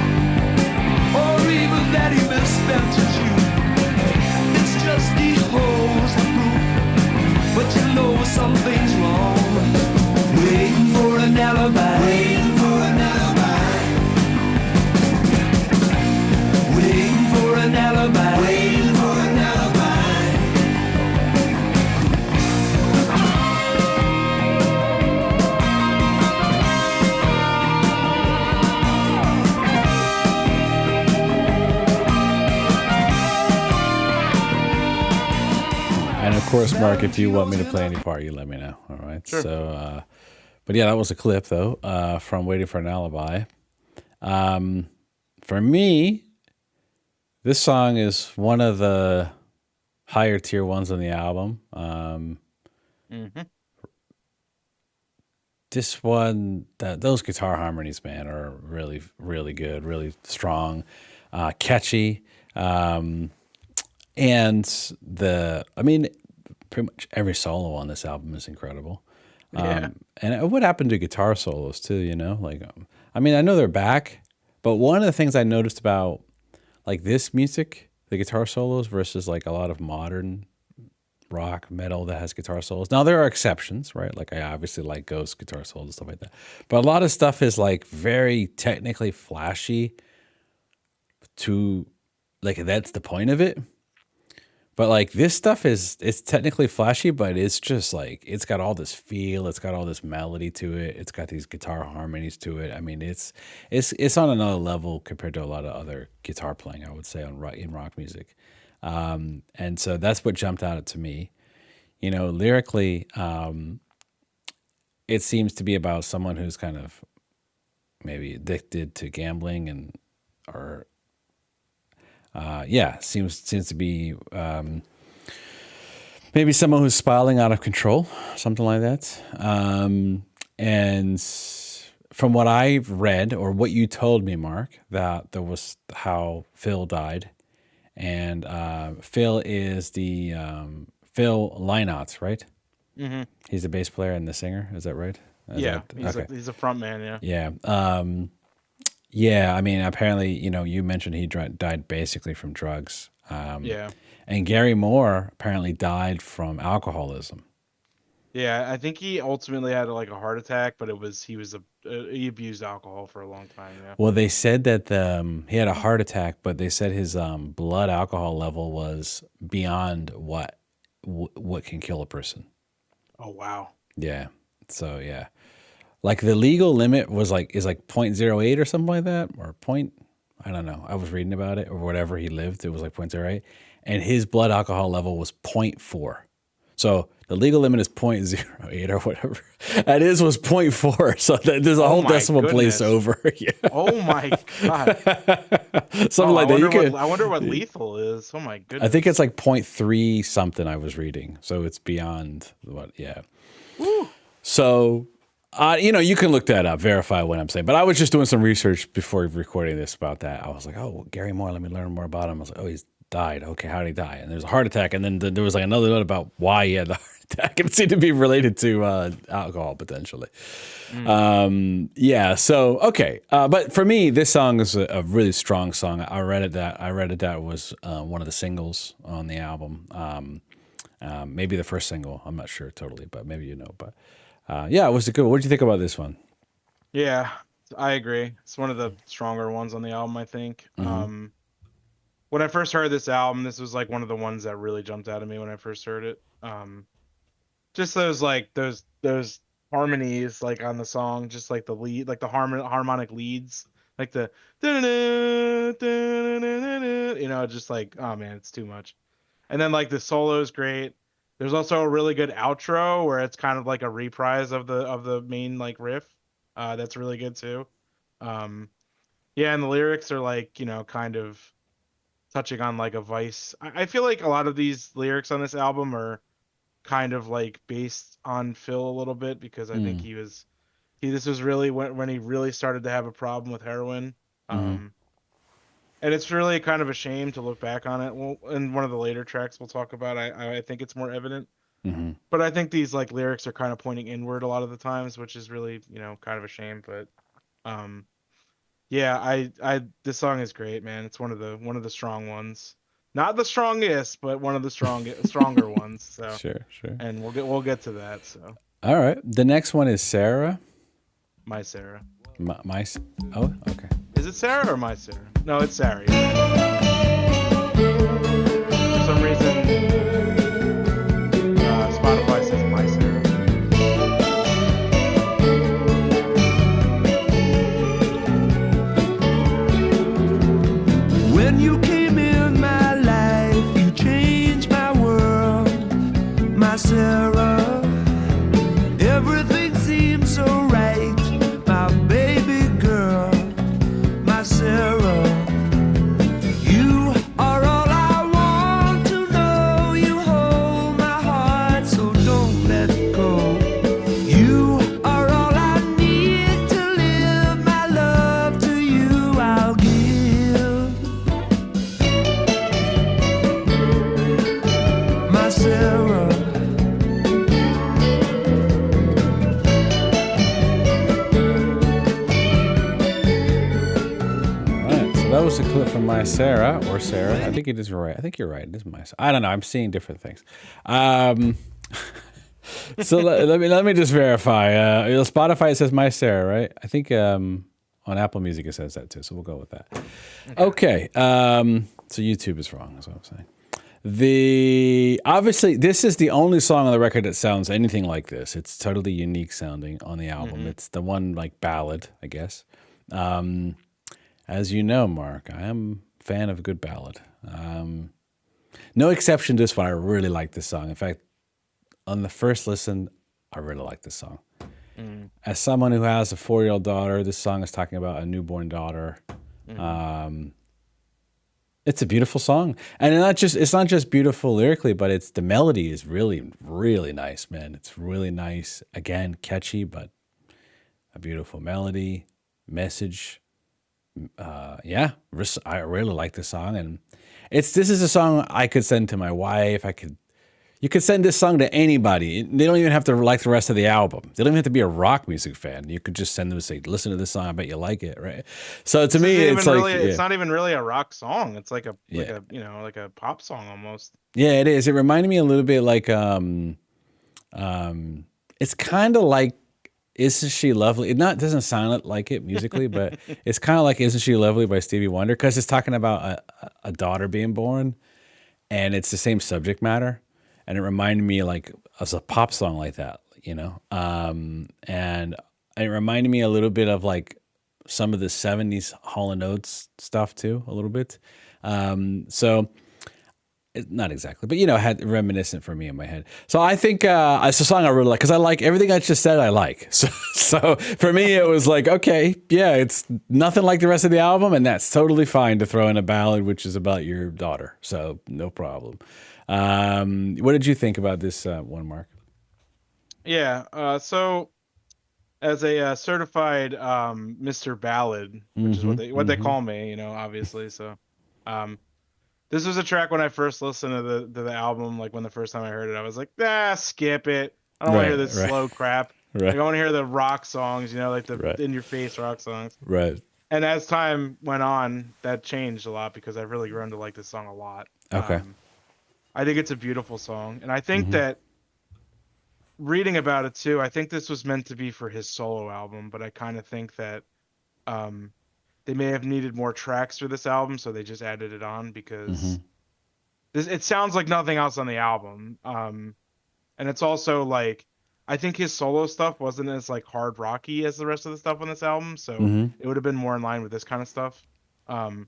Speaker 1: course, Mark, if you want me to play any part, you let me know. All right.
Speaker 2: Sure.
Speaker 1: So, but yeah, that was a clip though from Waiting for an Alibi. For me, this song is one of the higher tier ones on the album. This one, those guitar harmonies, man, are really, really good, really strong, catchy. And pretty much every solo on this album is incredible.
Speaker 2: Yeah.
Speaker 1: And what happened to guitar solos too, you know? Like, I know they're back, but one of the things I noticed about like this music, the guitar solos versus like a lot of modern rock metal that has guitar solos. Now there are exceptions, right? Like I obviously like Ghost guitar solos and stuff like that. But a lot of stuff is like very technically flashy to like that's the point of it. But like this stuff it's technically flashy, but it's just like it's got all this feel, it's got all this melody to it, it's got these guitar harmonies to it. I mean, it's on another level compared to a lot of other guitar playing, I would say, in rock music. And so that's what jumped out to me. You know, lyrically, it seems to be about someone who's kind of maybe addicted to gambling seems to be maybe someone who's spiraling out of control, something like that. And from what I've read or what you told me, Mark, that there was how Phil died. And Phil is the Phil Lynott, right? Mm-hmm. He's the bass player and the singer. Is that right?
Speaker 2: He's a front man.
Speaker 1: Yeah. Yeah. I mean, apparently, you know, you mentioned he died basically from drugs. And Gary Moore apparently died from alcoholism.
Speaker 2: Yeah, I think he ultimately had like a heart attack, but he abused alcohol for a long time. Yeah.
Speaker 1: Well, they said that he had a heart attack, but they said his blood alcohol level was beyond what can kill a person.
Speaker 2: Oh wow.
Speaker 1: Yeah. So yeah, like the legal limit is like 0.08 or something like that, or I don't know. I was reading about it or whatever he lived. It was like 0.08, and his blood alcohol level was 0.4. So the legal limit is 0.08 or whatever. And his was 0.4. So there's a whole decimal place over. Yeah.
Speaker 2: Oh my God.
Speaker 1: Something like that.
Speaker 2: I wonder what lethal is. Oh my goodness.
Speaker 1: I think it's like 0.3 something I was reading. So it's beyond what, yeah.
Speaker 2: Woo.
Speaker 1: So, you know, you can look that up, verify what I'm saying. But I was just doing some research before recording this about that. I was like, oh, well, Gary Moore, let me learn more about him. I was like, oh, he's died. Okay, how did he die? And there's a heart attack. And then there was like another note about why he had the heart attack. It seemed to be related to alcohol potentially. Yeah. So okay. But for me, this song is a really strong song. I read it that was one of the singles on the album. Maybe the first single. I'm not sure totally, but maybe you know. But yeah, it was a good one. What did you think about this one?
Speaker 2: Yeah, I agree. It's one of the stronger ones on the album, I think. When I first heard this album, this was like one of the ones that really jumped out at me when I first heard it. Just those harmonies like on the song, just like the lead, like the harmonic leads, like the you know, just like, oh man, it's too much. And then like the solo is great. There's also a really good outro where it's kind of like a reprise of the main like riff. That's really good too. Yeah, and the lyrics are like, you know, kind of touching on like a vice. I feel like a lot of these lyrics on this album are kind of like based on Phil a little bit, because I think this was really when he really started to have a problem with heroin. And it's really kind of a shame to look back on it. Well, in one of the later tracks we'll talk about, I think it's more evident. But I think these like lyrics are kind of pointing inward a lot of the times, which is really, you know, kind of a shame. But yeah, this song is great, man. It's one of the strong ones. Not the strongest, but one of the stronger ones. So
Speaker 1: Sure.
Speaker 2: and we'll get to that. So
Speaker 1: All right. The next one is Sarah.
Speaker 2: My Sarah.
Speaker 1: Oh, okay.
Speaker 2: Is it Sarah or My Sarah? No, it's Sarah. Yeah. For some reason, Spotify says My Sarah.
Speaker 4: When you came in my life, you changed my world. Sarah, everything seems so right. My baby girl, my Sarah, you are all I want to know. You hold my heart, so don't let go. You are all I need to live. My love to you I'll give. My Sarah.
Speaker 1: That was a clip from My Sarah or Sarah. I think it is right. I think you're right. It is My Sarah. I don't know. I'm seeing different things. So let me just verify. Spotify, it says My Sarah, right? I think on Apple Music it says that too. So we'll go with that. Okay. So YouTube is wrong. That's what I'm saying. Obviously this is the only song on the record that sounds anything like this. It's totally unique sounding on the album. It's the one like ballad, I guess. As you know, Mark, I am a fan of a good ballad. No exception to this one. I really like this song. In fact, on the first listen, I really like this song. As someone who has a 4-year-old daughter, this song is talking about a newborn daughter. It's a beautiful song. And it's not just beautiful lyrically, but the melody is really, really nice, man. It's really nice. Again, catchy, but a beautiful melody, message. Yeah, I really like this song, and this is a song I could send to my wife. You could send this song to anybody. They don't even have to like the rest of the album. They don't even have to be a rock music fan. You could just send them and say, "Listen to this song. I bet you like it." Right? So to me, it's like
Speaker 2: really, it's not even really a rock song. It's like a pop song almost.
Speaker 1: Yeah, it is. It reminded me a little bit like it's kind of like Isn't She Lovely? It doesn't sound like it musically, but it's kind of like Isn't She Lovely by Stevie Wonder, because it's talking about a daughter being born, and it's the same subject matter. And it reminded me like of a pop song like that, you know? And it reminded me a little bit of like some of the 70s Hall & Oates stuff too, a little bit. So not exactly, but had reminiscent for me in my head. So I think it's a song I really like, because I like everything I just said. I like so for me it was like, okay, yeah, it's nothing like the rest of the album, and that's totally fine to throw in a ballad which is about your daughter. So no problem. What did you think about this one, Mark?
Speaker 2: Yeah. So as a certified Mr. Ballad, which is what they call me, obviously. So this was a track when I first listened to the album, like when the first time I heard it, I was like, skip it. I don't want to hear this slow crap.
Speaker 1: Right.
Speaker 2: Like, I want to hear the rock songs, like the in-your-face rock songs.
Speaker 1: Right.
Speaker 2: And as time went on, that changed a lot, because I've really grown to like this song a lot.
Speaker 1: Okay.
Speaker 2: I think it's a beautiful song. And I think that reading about it too, I think this was meant to be for his solo album, but I kind of think that they may have needed more tracks for this album, so they just added it on, because it sounds like nothing else on the album. And it's also like, I think his solo stuff wasn't as like hard rocky as the rest of the stuff on this album, so it would have been more in line with this kind of stuff. But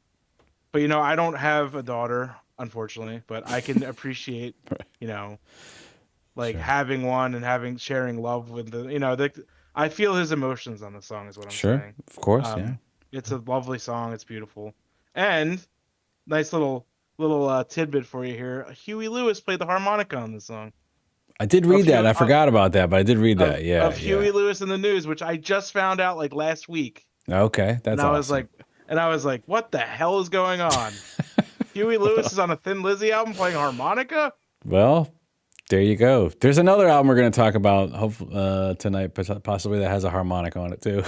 Speaker 2: I don't have a daughter, unfortunately, but I can appreciate having one and sharing love with I feel his emotions on the song, is what I'm saying.
Speaker 1: Of course, yeah.
Speaker 2: It's a lovely song. It's beautiful. And nice little tidbit for you here. Huey Lewis played the harmonica on this song.
Speaker 1: I did read that. I forgot about that, but I did read that. Yeah.
Speaker 2: Of Huey Lewis in the News, which I just found out like last week.
Speaker 1: Okay, that's awesome.
Speaker 2: I was like, what the hell is going on? Huey Lewis is on a Thin Lizzy album playing harmonica?
Speaker 1: Well, there you go. There's another album we're going to talk about tonight, possibly, that has a harmonica on it too.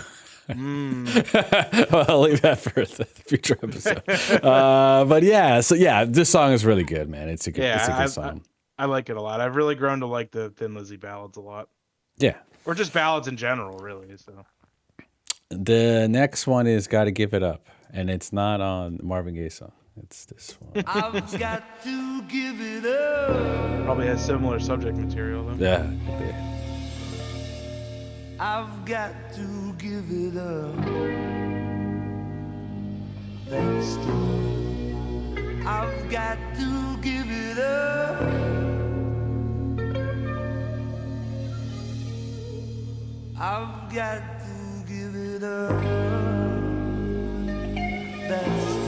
Speaker 1: Well, I'll leave that for a future episode. But yeah, this song is really good, man. It's a good song.
Speaker 2: I like it a lot. I've really grown to like the Thin Lizzy ballads a lot.
Speaker 1: Yeah.
Speaker 2: Or just ballads in general, really. So
Speaker 1: the next one is "Gotta Give It Up," and it's not on Marvin Gaye's song. It's this one.
Speaker 4: I've got to give it up.
Speaker 2: Probably has similar subject material though.
Speaker 1: Yeah.
Speaker 4: I've got to give it up. That's true. I've got to give it up. got to give it up. That's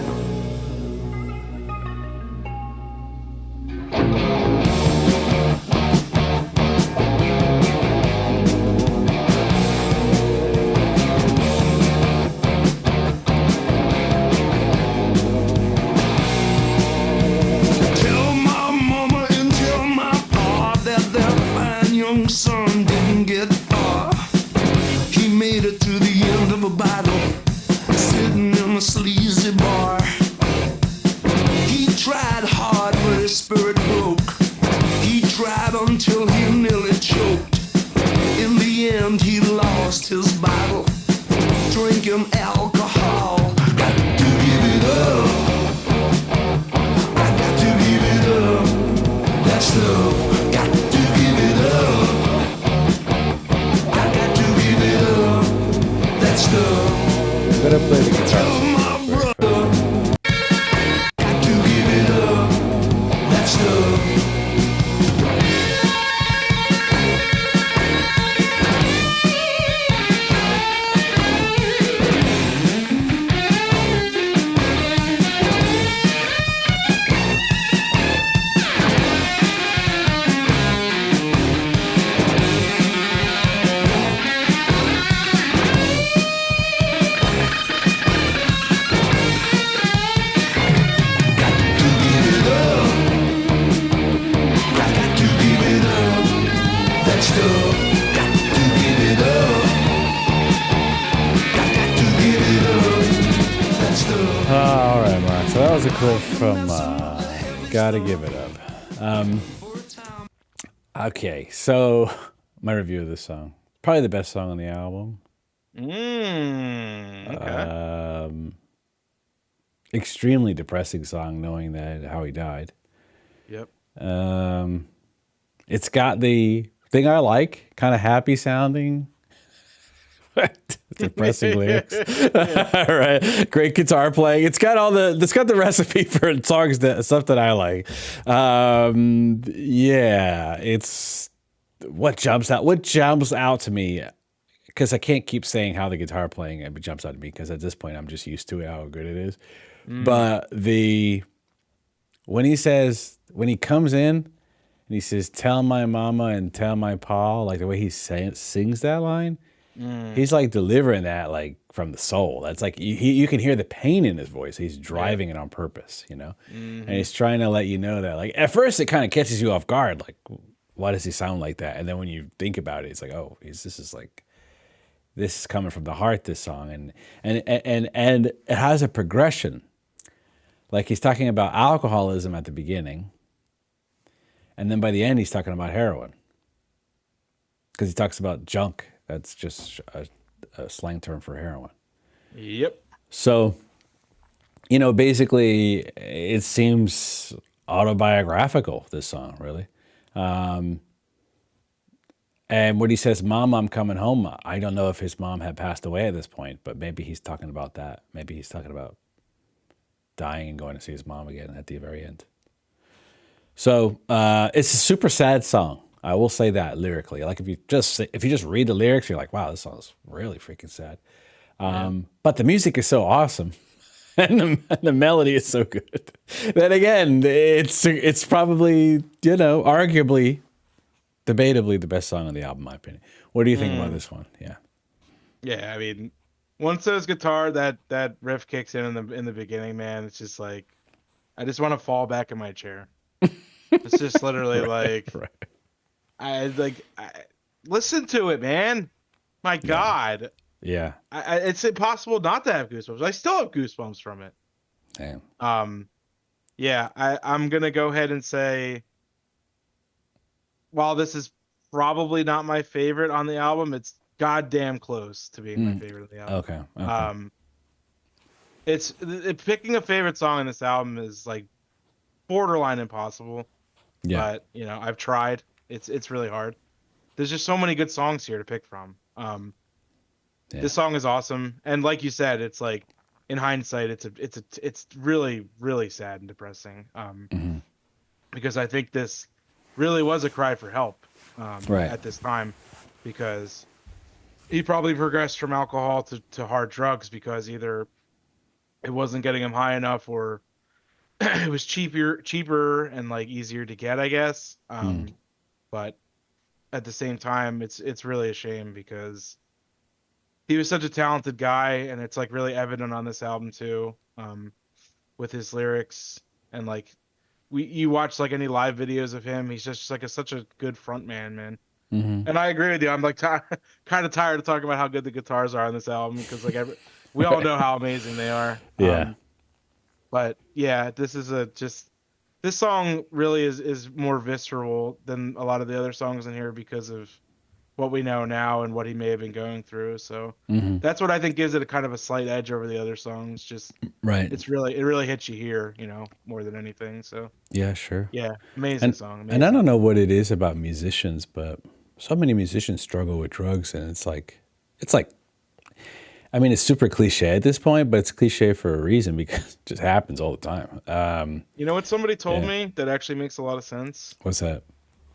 Speaker 4: tell my mama and tell my pa that their fine young son didn't get far. He made it to the end of a battle, sitting in a sleazy bar. He tried hard, but his spirit broke. He tried until he nearly choked. In the end, he lost his battle, drinking alcohol. Got to give it up. I got to give it up. That stuff. Got to give it up. I got to give it up. That stuff.
Speaker 1: I'm gonna play the guitar.
Speaker 4: Tell my brother. Got to give it up. That stuff.
Speaker 1: All right, Mark. So that was a clip from Gotta Give It Up. Okay, so my review of this song. Probably the best song on the album.
Speaker 2: Okay.
Speaker 1: Extremely depressing song knowing that how he died.
Speaker 2: Yep.
Speaker 1: It's got the thing I like, kind of happy sounding. Depressing lyrics. All right. Great guitar playing. It's got the recipe for songs stuff that I like. Yeah, it's what jumps out to me, because I can't keep saying how the guitar playing it jumps out to me, because at this point I'm just used to it, how good it is. But when he comes in and he says, "Tell my mama and tell my pa," like the way he sings that line, he's like delivering that like from the soul. That's like you can hear the pain in his voice. He's driving it on purpose, and he's trying to let you know that, like, at first it kind of catches you off guard, like, why does he sound like that? And then when you think about it, it's like, oh, this is coming from the heart, this song, and it has a progression. Like, he's talking about alcoholism at the beginning, and then by the end he's talking about heroin, because he talks about junk. That's just a slang term for heroin.
Speaker 2: Yep.
Speaker 1: So, basically, it seems autobiographical, this song, really. And when he says, "Mom, I'm coming home," I don't know if his mom had passed away at this point, but maybe he's talking about that. Maybe he's talking about dying and going to see his mom again at the very end. So it's a super sad song. I will say that lyrically. Like, if you just read the lyrics, you're like, wow, this song's really freaking sad. But the music is so awesome, and the melody is so good that, again, it's probably, arguably, debatably the best song on the album, in my opinion. What do you think about this one? Yeah.
Speaker 2: Yeah, I mean, once those guitar that riff kicks in the beginning, man, it's just like, I just want to fall back in my chair. It's just literally
Speaker 1: Right.
Speaker 2: I listen to it, man. My God.
Speaker 1: Yeah.
Speaker 2: It's impossible not to have goosebumps. I still have goosebumps from it.
Speaker 1: Damn.
Speaker 2: Yeah, I'm gonna go ahead and say, while this is probably not my favorite on the album, it's goddamn close to being my favorite on the album.
Speaker 1: Okay.
Speaker 2: It's picking a favorite song in this album is like borderline impossible.
Speaker 1: Yeah.
Speaker 2: But I've tried. It's really hard. There's just so many good songs here to pick from. This song is awesome, and like you said, it's like, in hindsight, it's really, really sad and depressing. Because I think this really was a cry for help at this time, because he probably progressed from alcohol to hard drugs because either it wasn't getting him high enough or it was cheaper and like easier to get, I guess. But at the same time, it's really a shame because he was such a talented guy, and it's like really evident on this album too, with his lyrics and like you watch like any live videos of him, he's just like such a good front man.
Speaker 1: Mm-hmm.
Speaker 2: And I agree with you. I'm like kind of tired of talking about how good the guitars are on this album because like we all know how amazing they are.
Speaker 1: Yeah.
Speaker 2: But yeah, this song really is more visceral than a lot of the other songs in here because of what we know now and what he may have been going through. So that's what I think gives it a kind of a slight edge over the other songs. Just
Speaker 1: Right.
Speaker 2: it really hits you here, more than anything. So
Speaker 1: Yeah, sure.
Speaker 2: yeah, amazing song. Amazing.
Speaker 1: And I don't know what it is about musicians, but so many musicians struggle with drugs, and it's like, I mean, it's super cliche at this point, but it's cliche for a reason because it just happens all the time.
Speaker 2: You know what somebody told me that actually makes a lot of sense?
Speaker 1: What's that?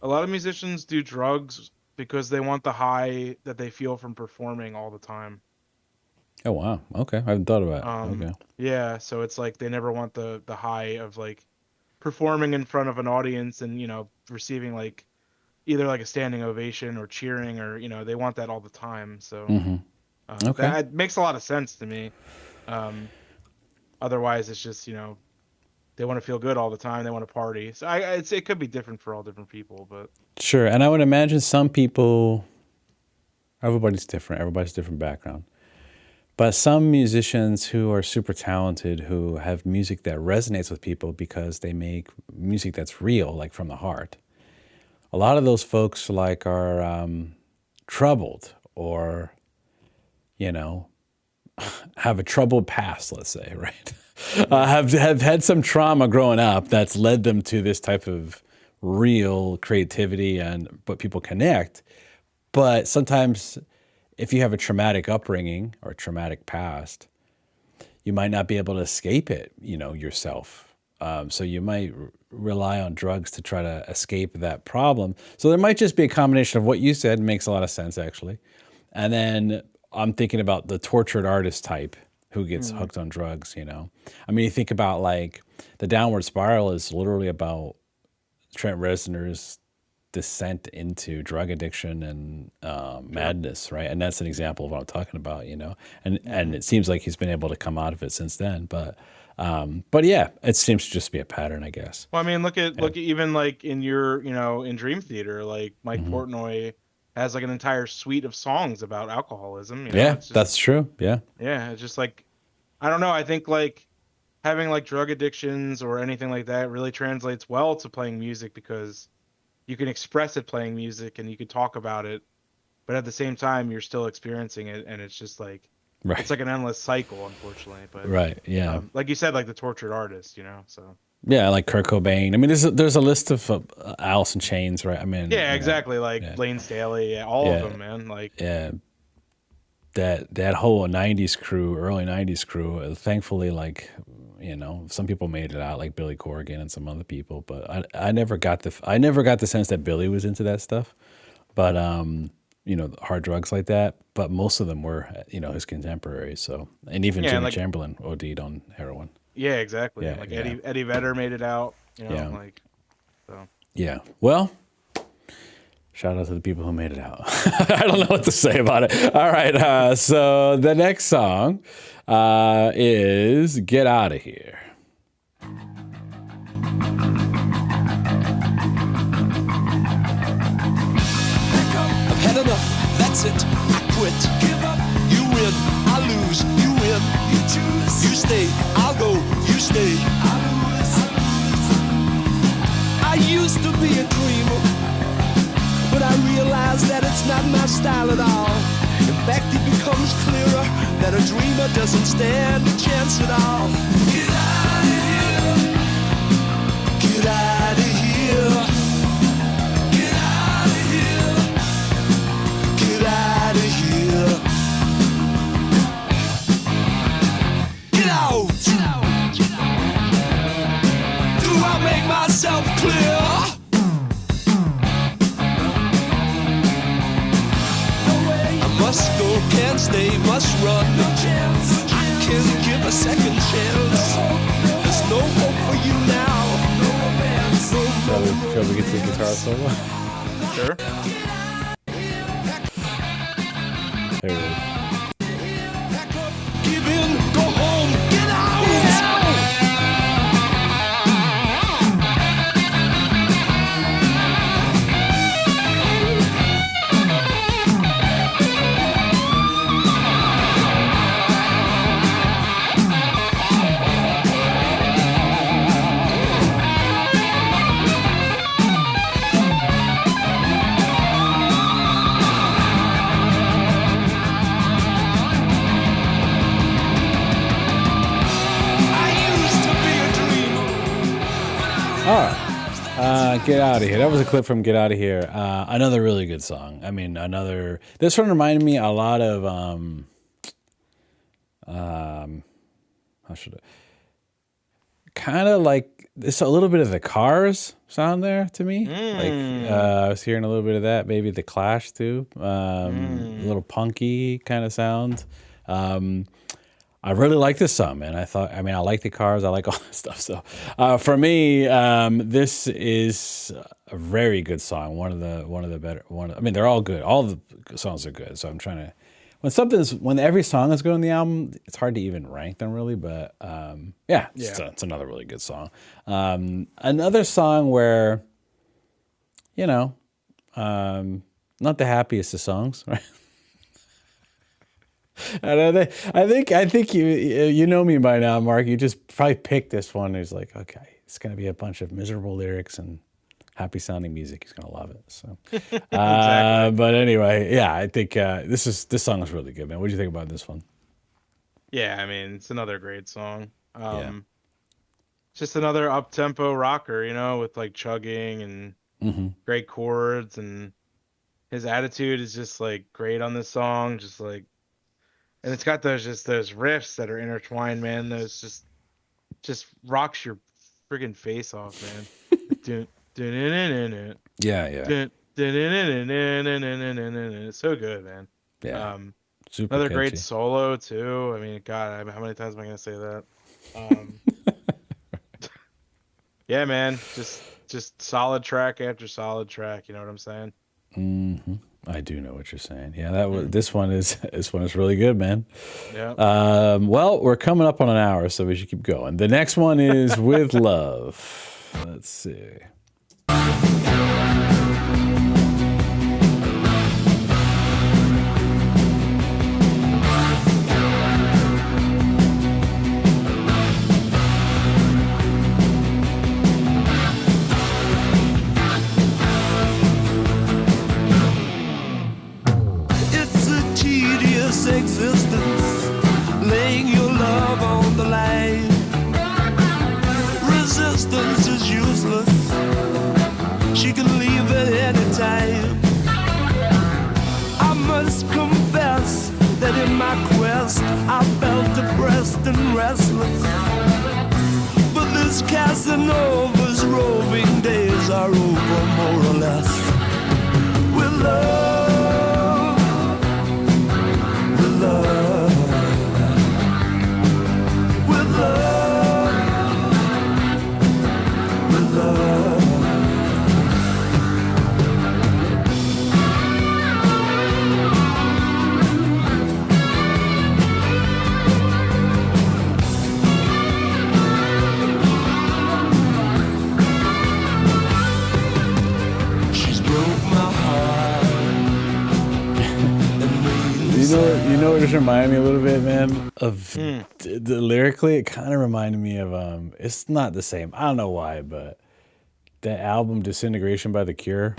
Speaker 2: A lot of musicians do drugs because they want the high that they feel from performing all the time.
Speaker 1: Oh, wow. Okay. I haven't thought about it. Okay.
Speaker 2: Yeah, so it's like they never want the high of like performing in front of an audience and, receiving like either like a standing ovation or cheering or, they want that all the time. So
Speaker 1: Okay.
Speaker 2: that makes a lot of sense to me. Otherwise, it's just, they want to feel good all the time. They want to party. So it could be different for all different people, but
Speaker 1: Sure. And I would imagine some people, everybody's different background. But some musicians who are super talented, who have music that resonates with people because they make music that's real, like from the heart. A lot of those folks like are troubled or, have a troubled past, let's say, right? Have had some trauma growing up that's led them to this type of real creativity but people connect. But sometimes if you have a traumatic upbringing or a traumatic past, you might not be able to escape it, yourself. So you might rely on drugs to try to escape that problem. So there might just be a combination of what you said, makes a lot of sense, actually. And then I'm thinking about the tortured artist type who gets hooked on drugs, I mean, you think about like the Downward Spiral is literally about Trent Reznor's descent into drug addiction and madness, right? And that's an example of what I'm talking about, and it seems like he's been able to come out of it since then. But yeah, it seems to just be a pattern, I guess.
Speaker 2: Well, I mean, look at even like in your, in Dream Theater, like Mike Portnoy has like an entire suite of songs about alcoholism.
Speaker 1: Yeah, that's true. Yeah.
Speaker 2: Yeah. It's just like, I don't know. I think like having like drug addictions or anything like that really translates well to playing music because you can express it playing music and you can talk about it, but at the same time you're still experiencing it, and it's just like it's like an endless cycle, unfortunately. But
Speaker 1: right, yeah,
Speaker 2: like you said, like the tortured artist, so
Speaker 1: yeah, like Kurt Cobain. I mean, there's a list of Alice in Chains, right? I mean,
Speaker 2: yeah, exactly, like Blaine Staley, all of them, man. Like
Speaker 1: that whole '90s crew, early '90s crew. Thankfully, like. Some people made it out, like Billy Corgan and some other people, but I never got the sense that Billy was into that stuff. But hard drugs like that. But most of them were, his contemporaries. So, and even Jimmy Chamberlain OD'd on heroin.
Speaker 2: Yeah, exactly.
Speaker 1: Yeah,
Speaker 2: like Eddie Vedder made it out. Like so.
Speaker 1: Yeah. Well. Shout out to the people who made it out. I don't know what to say about it. All right. So the next song is Get Out of Here.
Speaker 4: I've had enough, that's it, I quit. Give up, you win, I lose, you win, you choose. You stay, I'll go, you stay, I lose. I used to be a dreamer, but I realize that it's not my style at all. In fact, it becomes clearer that a dreamer doesn't stand a chance at all. Get out of here. Get out of here. Get out of here. Get out of here. Get out. Do I make myself clear? Must go they must run. I can't give a second chance. There's no hope for you now.
Speaker 1: Shall we get to the guitar solo?
Speaker 2: Sure.
Speaker 1: There it is.
Speaker 4: Give in, go home, get out.
Speaker 1: All right. Get Out of Here. That was a clip from Get Out of Here. Another really good song. I mean, this one reminded me a lot of, how should I, kind of like, it's a little bit of the Cars sound there to me. Like, I was hearing a little bit of that, maybe the Clash too. A little punky kind of sound. I really like this song, man. I like the Cars. I like all that stuff. So for me, this is a very good song. One of the better. They're all good. All the songs are good. So I'm trying to, when every song is good on the album, it's hard to even rank them really. But it's another really good song. Another song where, not the happiest of songs, right? And I think you know me by now, Mark. You just probably picked this one. It's like, okay, it's gonna be a bunch of miserable lyrics and happy sounding music. He's gonna love it. So,
Speaker 2: Exactly.
Speaker 1: But anyway, yeah, I think this song is really good, man. What do you think about this one?
Speaker 2: Yeah, I mean, it's another great song.
Speaker 1: Yeah.
Speaker 2: Just another up tempo rocker, with like chugging and great chords, and his attitude is just like great on this song. Just like. And it's got those riffs that are intertwined, man. Those just rocks your friggin' face off, man.
Speaker 1: Yeah.
Speaker 2: It's so good, man.
Speaker 1: Yeah. Super
Speaker 2: Another
Speaker 1: catchy.
Speaker 2: great solo too. I mean, God, how many times am I gonna say that? Yeah, man. Just solid track after solid track. You know what I'm saying?
Speaker 1: Mm-hmm. I do know what you're saying. Yeah, this one is really good, man.
Speaker 2: Yeah.
Speaker 1: Well, we're coming up on an hour, so we should keep going. The next one is With Love. Let's see.
Speaker 4: Existence, laying your love on the line. Resistance is useless. She can leave at any time. I must confess that in my quest I felt depressed and restless. But this Casanova's roving days are over, more or less. With love.
Speaker 1: You know what just reminded me a little bit, man, of lyrically. It kind of reminded me of it's not the same. I don't know why, but the album Disintegration by The Cure.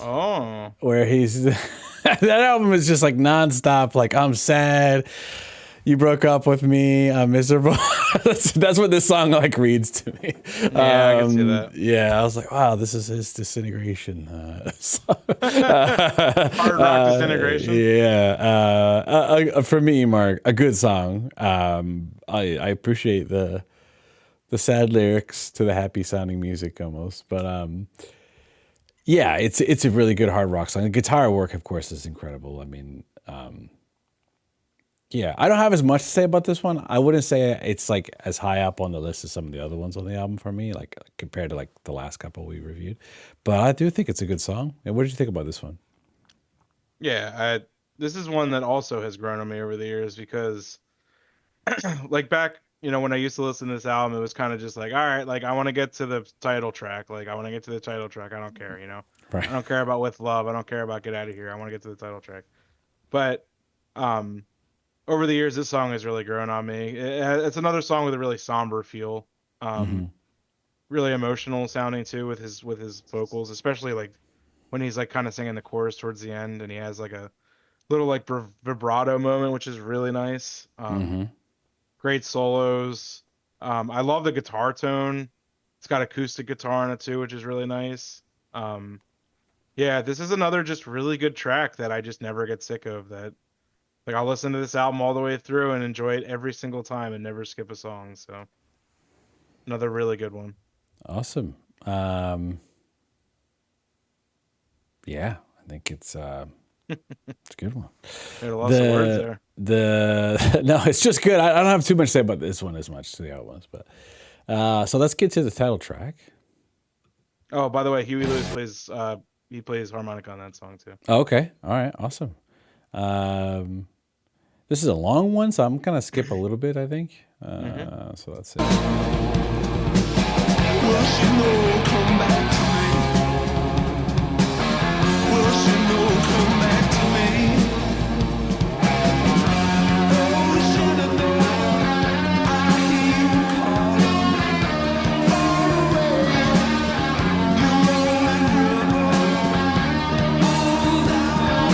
Speaker 2: Oh.
Speaker 1: Where he's that album is just like nonstop. Like, I'm sad. You broke up with me. I'm miserable. that's what this song like reads to me.
Speaker 2: Yeah, I can see that.
Speaker 1: Yeah, I was like, wow, this is his Disintegration.
Speaker 2: Hard rock Disintegration.
Speaker 1: Yeah. For me, Mark, a good song. I appreciate the sad lyrics to the happy sounding music almost, but yeah, it's a really good hard rock song. The guitar work, of course, is incredible. I mean, Yeah, I don't have as much to say about this one. I wouldn't say it's like as high up on the list as some of the other ones on the album for me, like compared to like the last couple we reviewed. But I do think it's a good song. And what did you think about this one?
Speaker 2: Yeah, this is one that also has grown on me over the years because, like back, when I used to listen to this album, it was kind of just like, all right, like I want to get to the title track, like I want to get to the title track. I don't care,
Speaker 1: Right.
Speaker 2: I don't care about With Love. I don't care about Get Out of Here. I want to get to the title track. But, over the years, this song has really grown on me. It's another song with a really somber feel, really emotional sounding too with his vocals, especially like when he's like kind of singing the chorus towards the end, and he has like a little like vibrato moment, which is really nice. Great solos. I love the guitar tone. It's got acoustic guitar in it too, which is really nice. Yeah, this is another just really good track that I just never get sick of. That like I'll listen to this album all the way through and enjoy it every single time and never skip a song. So another really good one.
Speaker 1: Awesome. Yeah, I think it's a good one.
Speaker 2: There are lots of words there.
Speaker 1: No, it's just good. I don't have too much to say about this one as much to the other ones, but so let's get to the title track.
Speaker 2: Oh, by the way, Huey Lewis plays harmonica on that song too.
Speaker 1: Oh, okay. All right. Awesome. This is a long one, so I'm gonna skip a little bit, I think. So let's see.
Speaker 4: Will she know, come back to me? Will she know, come back to me? Oh, should have known I hear you calling far away. You rolling river, all down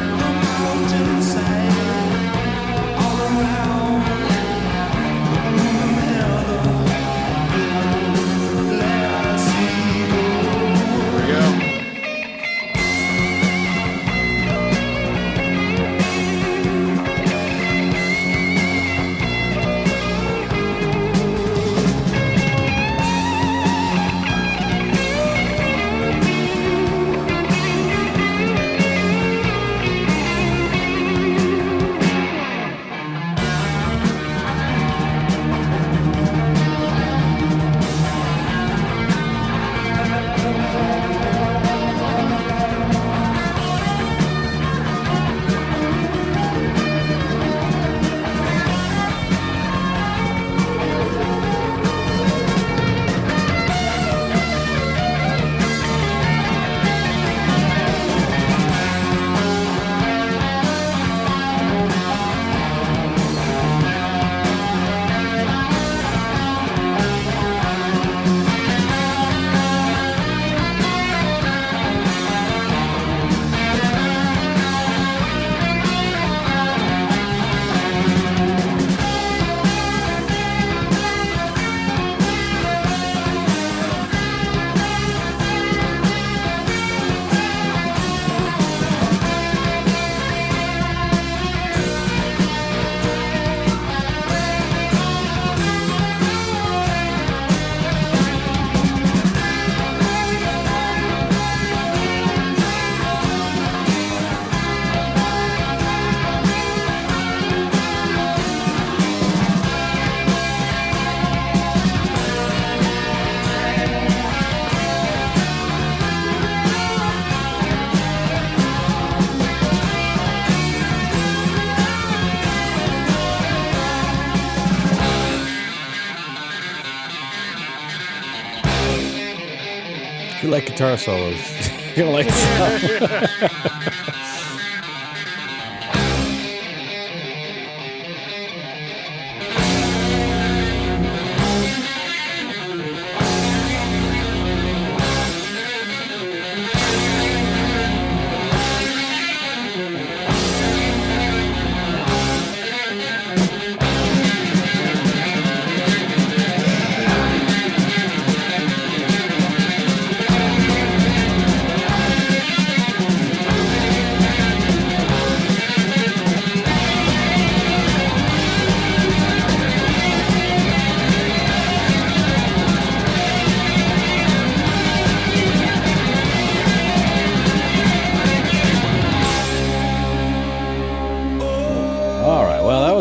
Speaker 4: the mountainside, all around the blooming heather.
Speaker 1: If you like guitar solos, you're gonna like this song.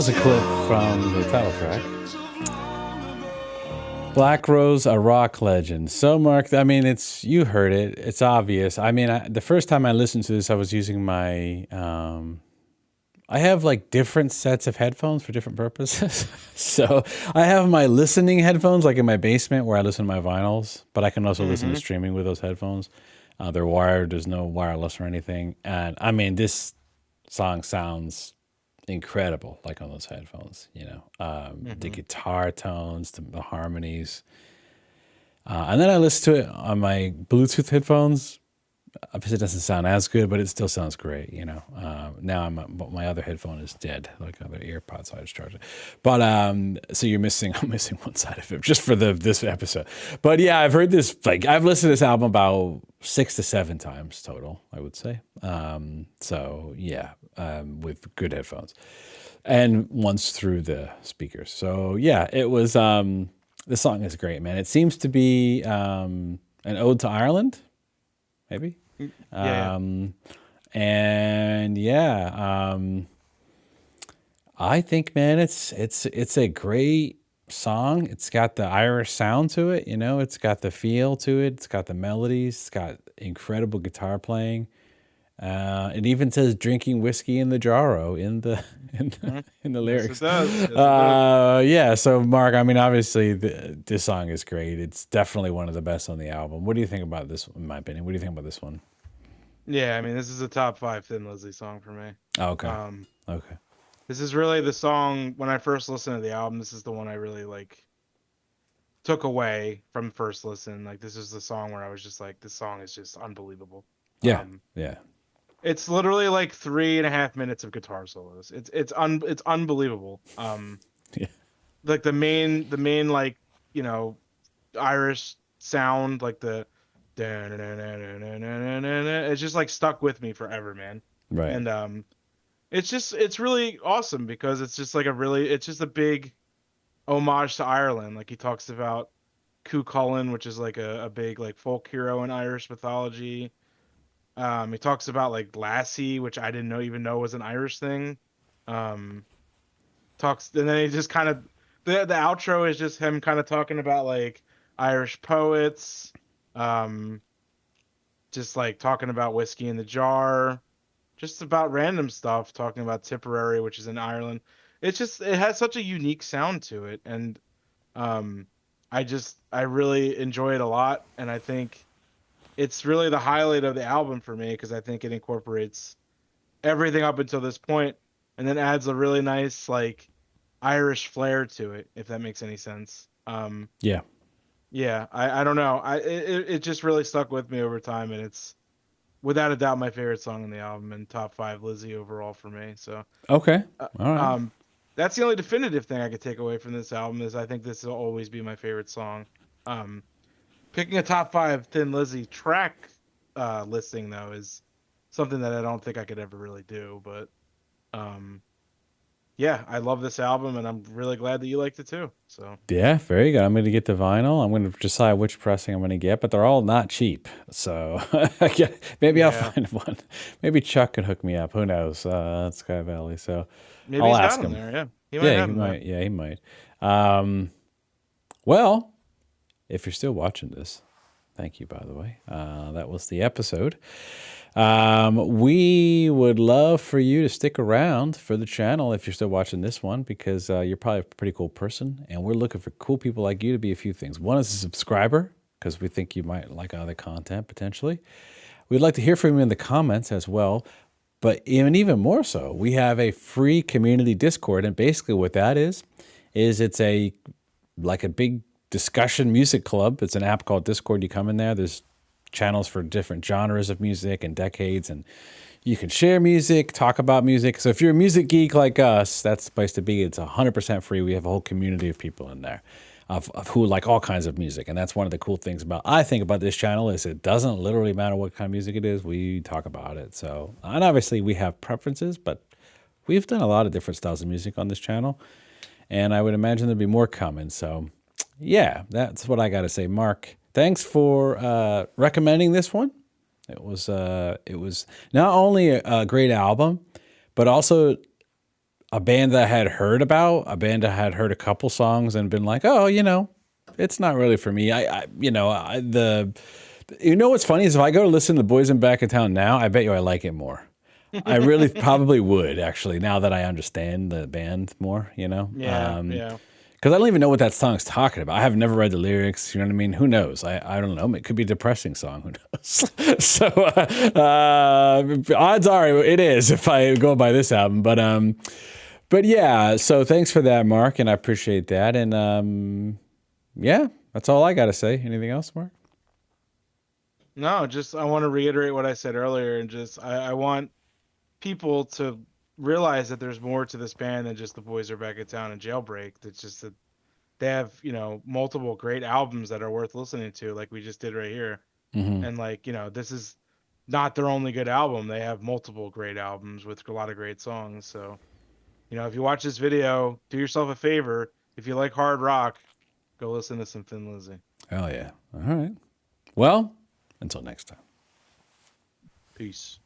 Speaker 1: was a clip from the title track. Black Rose, a rock legend. So, Mark, I mean, you heard it. It's obvious. I mean, the first time I listened to this, I was using my, I have like different sets of headphones for different purposes. So I have my listening headphones, like in my basement where I listen to my vinyls, but I can also listen to streaming with those headphones. They're wired. There's no wireless or anything. And I mean, this song sounds incredible, like on those headphones, the guitar tones, the harmonies. And then I listen to it on my Bluetooth headphones. Obviously, it doesn't sound as good, but it still sounds great, Now my other headphone is dead, like other AirPods, so I just charge it. But so I'm missing one side of it just for this episode. But yeah, I've heard this, like I've listened to this album about 6 to 7 times total, I would say. So yeah, with good headphones, and once through the speakers. So yeah, it was. The song is great, man. It seems to be an ode to Ireland, maybe.
Speaker 2: Yeah.
Speaker 1: And yeah, I think, man, it's a great song. It's got the Irish sound to it, it's got the feel to it. It's got the melodies. It's got incredible guitar playing. It even says "drinking whiskey in the jarro" in the lyrics.
Speaker 2: Yes, it does. Yes, it does.
Speaker 1: Yeah. So, Mark, I mean, obviously, this song is great. It's definitely one of the best on the album. What do you think about this? In my opinion, what do you think about this one?
Speaker 2: Yeah, I mean, this is a top 5 Thin Lizzy song for me.
Speaker 1: Oh, okay. Okay.
Speaker 2: This is really the song when I first listened to the album. This is the one I really took away from first listen. Like, this is the song where I was just like, this song is just unbelievable.
Speaker 1: Yeah. Yeah.
Speaker 2: It's literally like 3.5 minutes of guitar solos. It's unbelievable.
Speaker 1: Yeah.
Speaker 2: Like the main like Irish sound, like the it's just like stuck with me forever, man.
Speaker 1: Right.
Speaker 2: And it's really awesome because it's just it's just a big homage to Ireland. Like he talks about Cú Chulainn, which is like a big like folk hero in Irish mythology. He talks about like Lassie, which I didn't even know was an Irish thing. And then he just kind of the outro is just him kind of talking about like Irish poets, just like talking about whiskey in the jar, just about random stuff, talking about Tipperary, which is in Ireland. It has such a unique sound to it, and I really enjoy it a lot, and I think it's really the highlight of the album for me because I think it incorporates everything up until this point, and then adds a really nice like Irish flair to it, if that makes any sense.
Speaker 1: Yeah.
Speaker 2: Yeah, I don't know. It just really stuck with me over time, and it's without a doubt my favorite song on the album and top 5 Lizzy overall for me. So
Speaker 1: Okay. All right.
Speaker 2: That's the only definitive thing I could take away from this album is I think this will always be my favorite song. Picking a top 5 Thin Lizzy track listing though is something that I don't think I could ever really do, but yeah, I love this album, and I'm really glad that you liked it too. So
Speaker 1: Yeah, very good. I'm going to get the vinyl. I'm going to decide which pressing I'm going to get, but they're all not cheap. So maybe I'll find one. Maybe Chuck can hook me up. Who knows? At Sky Valley. So
Speaker 2: maybe
Speaker 1: I'll
Speaker 2: he's
Speaker 1: ask
Speaker 2: got
Speaker 1: him.
Speaker 2: them there. Yeah, he might have
Speaker 1: he
Speaker 2: them
Speaker 1: might.
Speaker 2: there.
Speaker 1: Yeah, he might. Well, if you're still watching this, thank you, by the way. That was the episode. We would love for you to stick around for the channel if you're still watching this one, because you're probably a pretty cool person, and we're looking for cool people like you to be a few things. One is a subscriber, because we think you might like other content potentially. We'd like to hear from you in the comments as well, but even more so, we have a free community Discord, and basically what that is it's a big discussion music club. It's an app called Discord. You come in there, there's channels for different genres of music and decades, and you can share music, talk about music. So if you're a music geek like us, that's the place to be. It's 100% free. We have a whole community of people in there of who like all kinds of music, and that's one of the cool things about this channel is it doesn't literally matter what kind of music it is. We talk about it. So, and obviously we have preferences, but we've done a lot of different styles of music on this channel, and I would imagine there'd be more coming. So yeah, that's what I got to say. Mark, thanks for recommending this one. It was not only a great album, but also a band that I had heard about, a band I had heard a couple songs and been like, oh, it's not really for me. What's funny is if I go to listen to Boys in Back in Town now, I bet you I like it more. I really probably would actually, now that I understand the band more,
Speaker 2: Yeah, yeah.
Speaker 1: because I don't even know what that song's talking about. I have never read the lyrics. You know what I mean? Who knows? I don't know. It could be a depressing song. Who knows? So odds are it is if I go by this album. But yeah. So thanks for that, Mark, and I appreciate that. And yeah, that's all I got to say. Anything else, Mark?
Speaker 2: No, just I want to reiterate what I said earlier, and just I want people to realize that there's more to this band than just the Boys Are Back in Town and Jailbreak. It's just that they have, multiple great albums that are worth listening to, like we just did right here.
Speaker 1: Mm-hmm.
Speaker 2: And this is not their only good album. They have multiple great albums with a lot of great songs. So, if you watch this video, do yourself a favor. If you like hard rock, go listen to some Thin Lizzy.
Speaker 1: Oh yeah. All right. Well, until next time.
Speaker 2: Peace.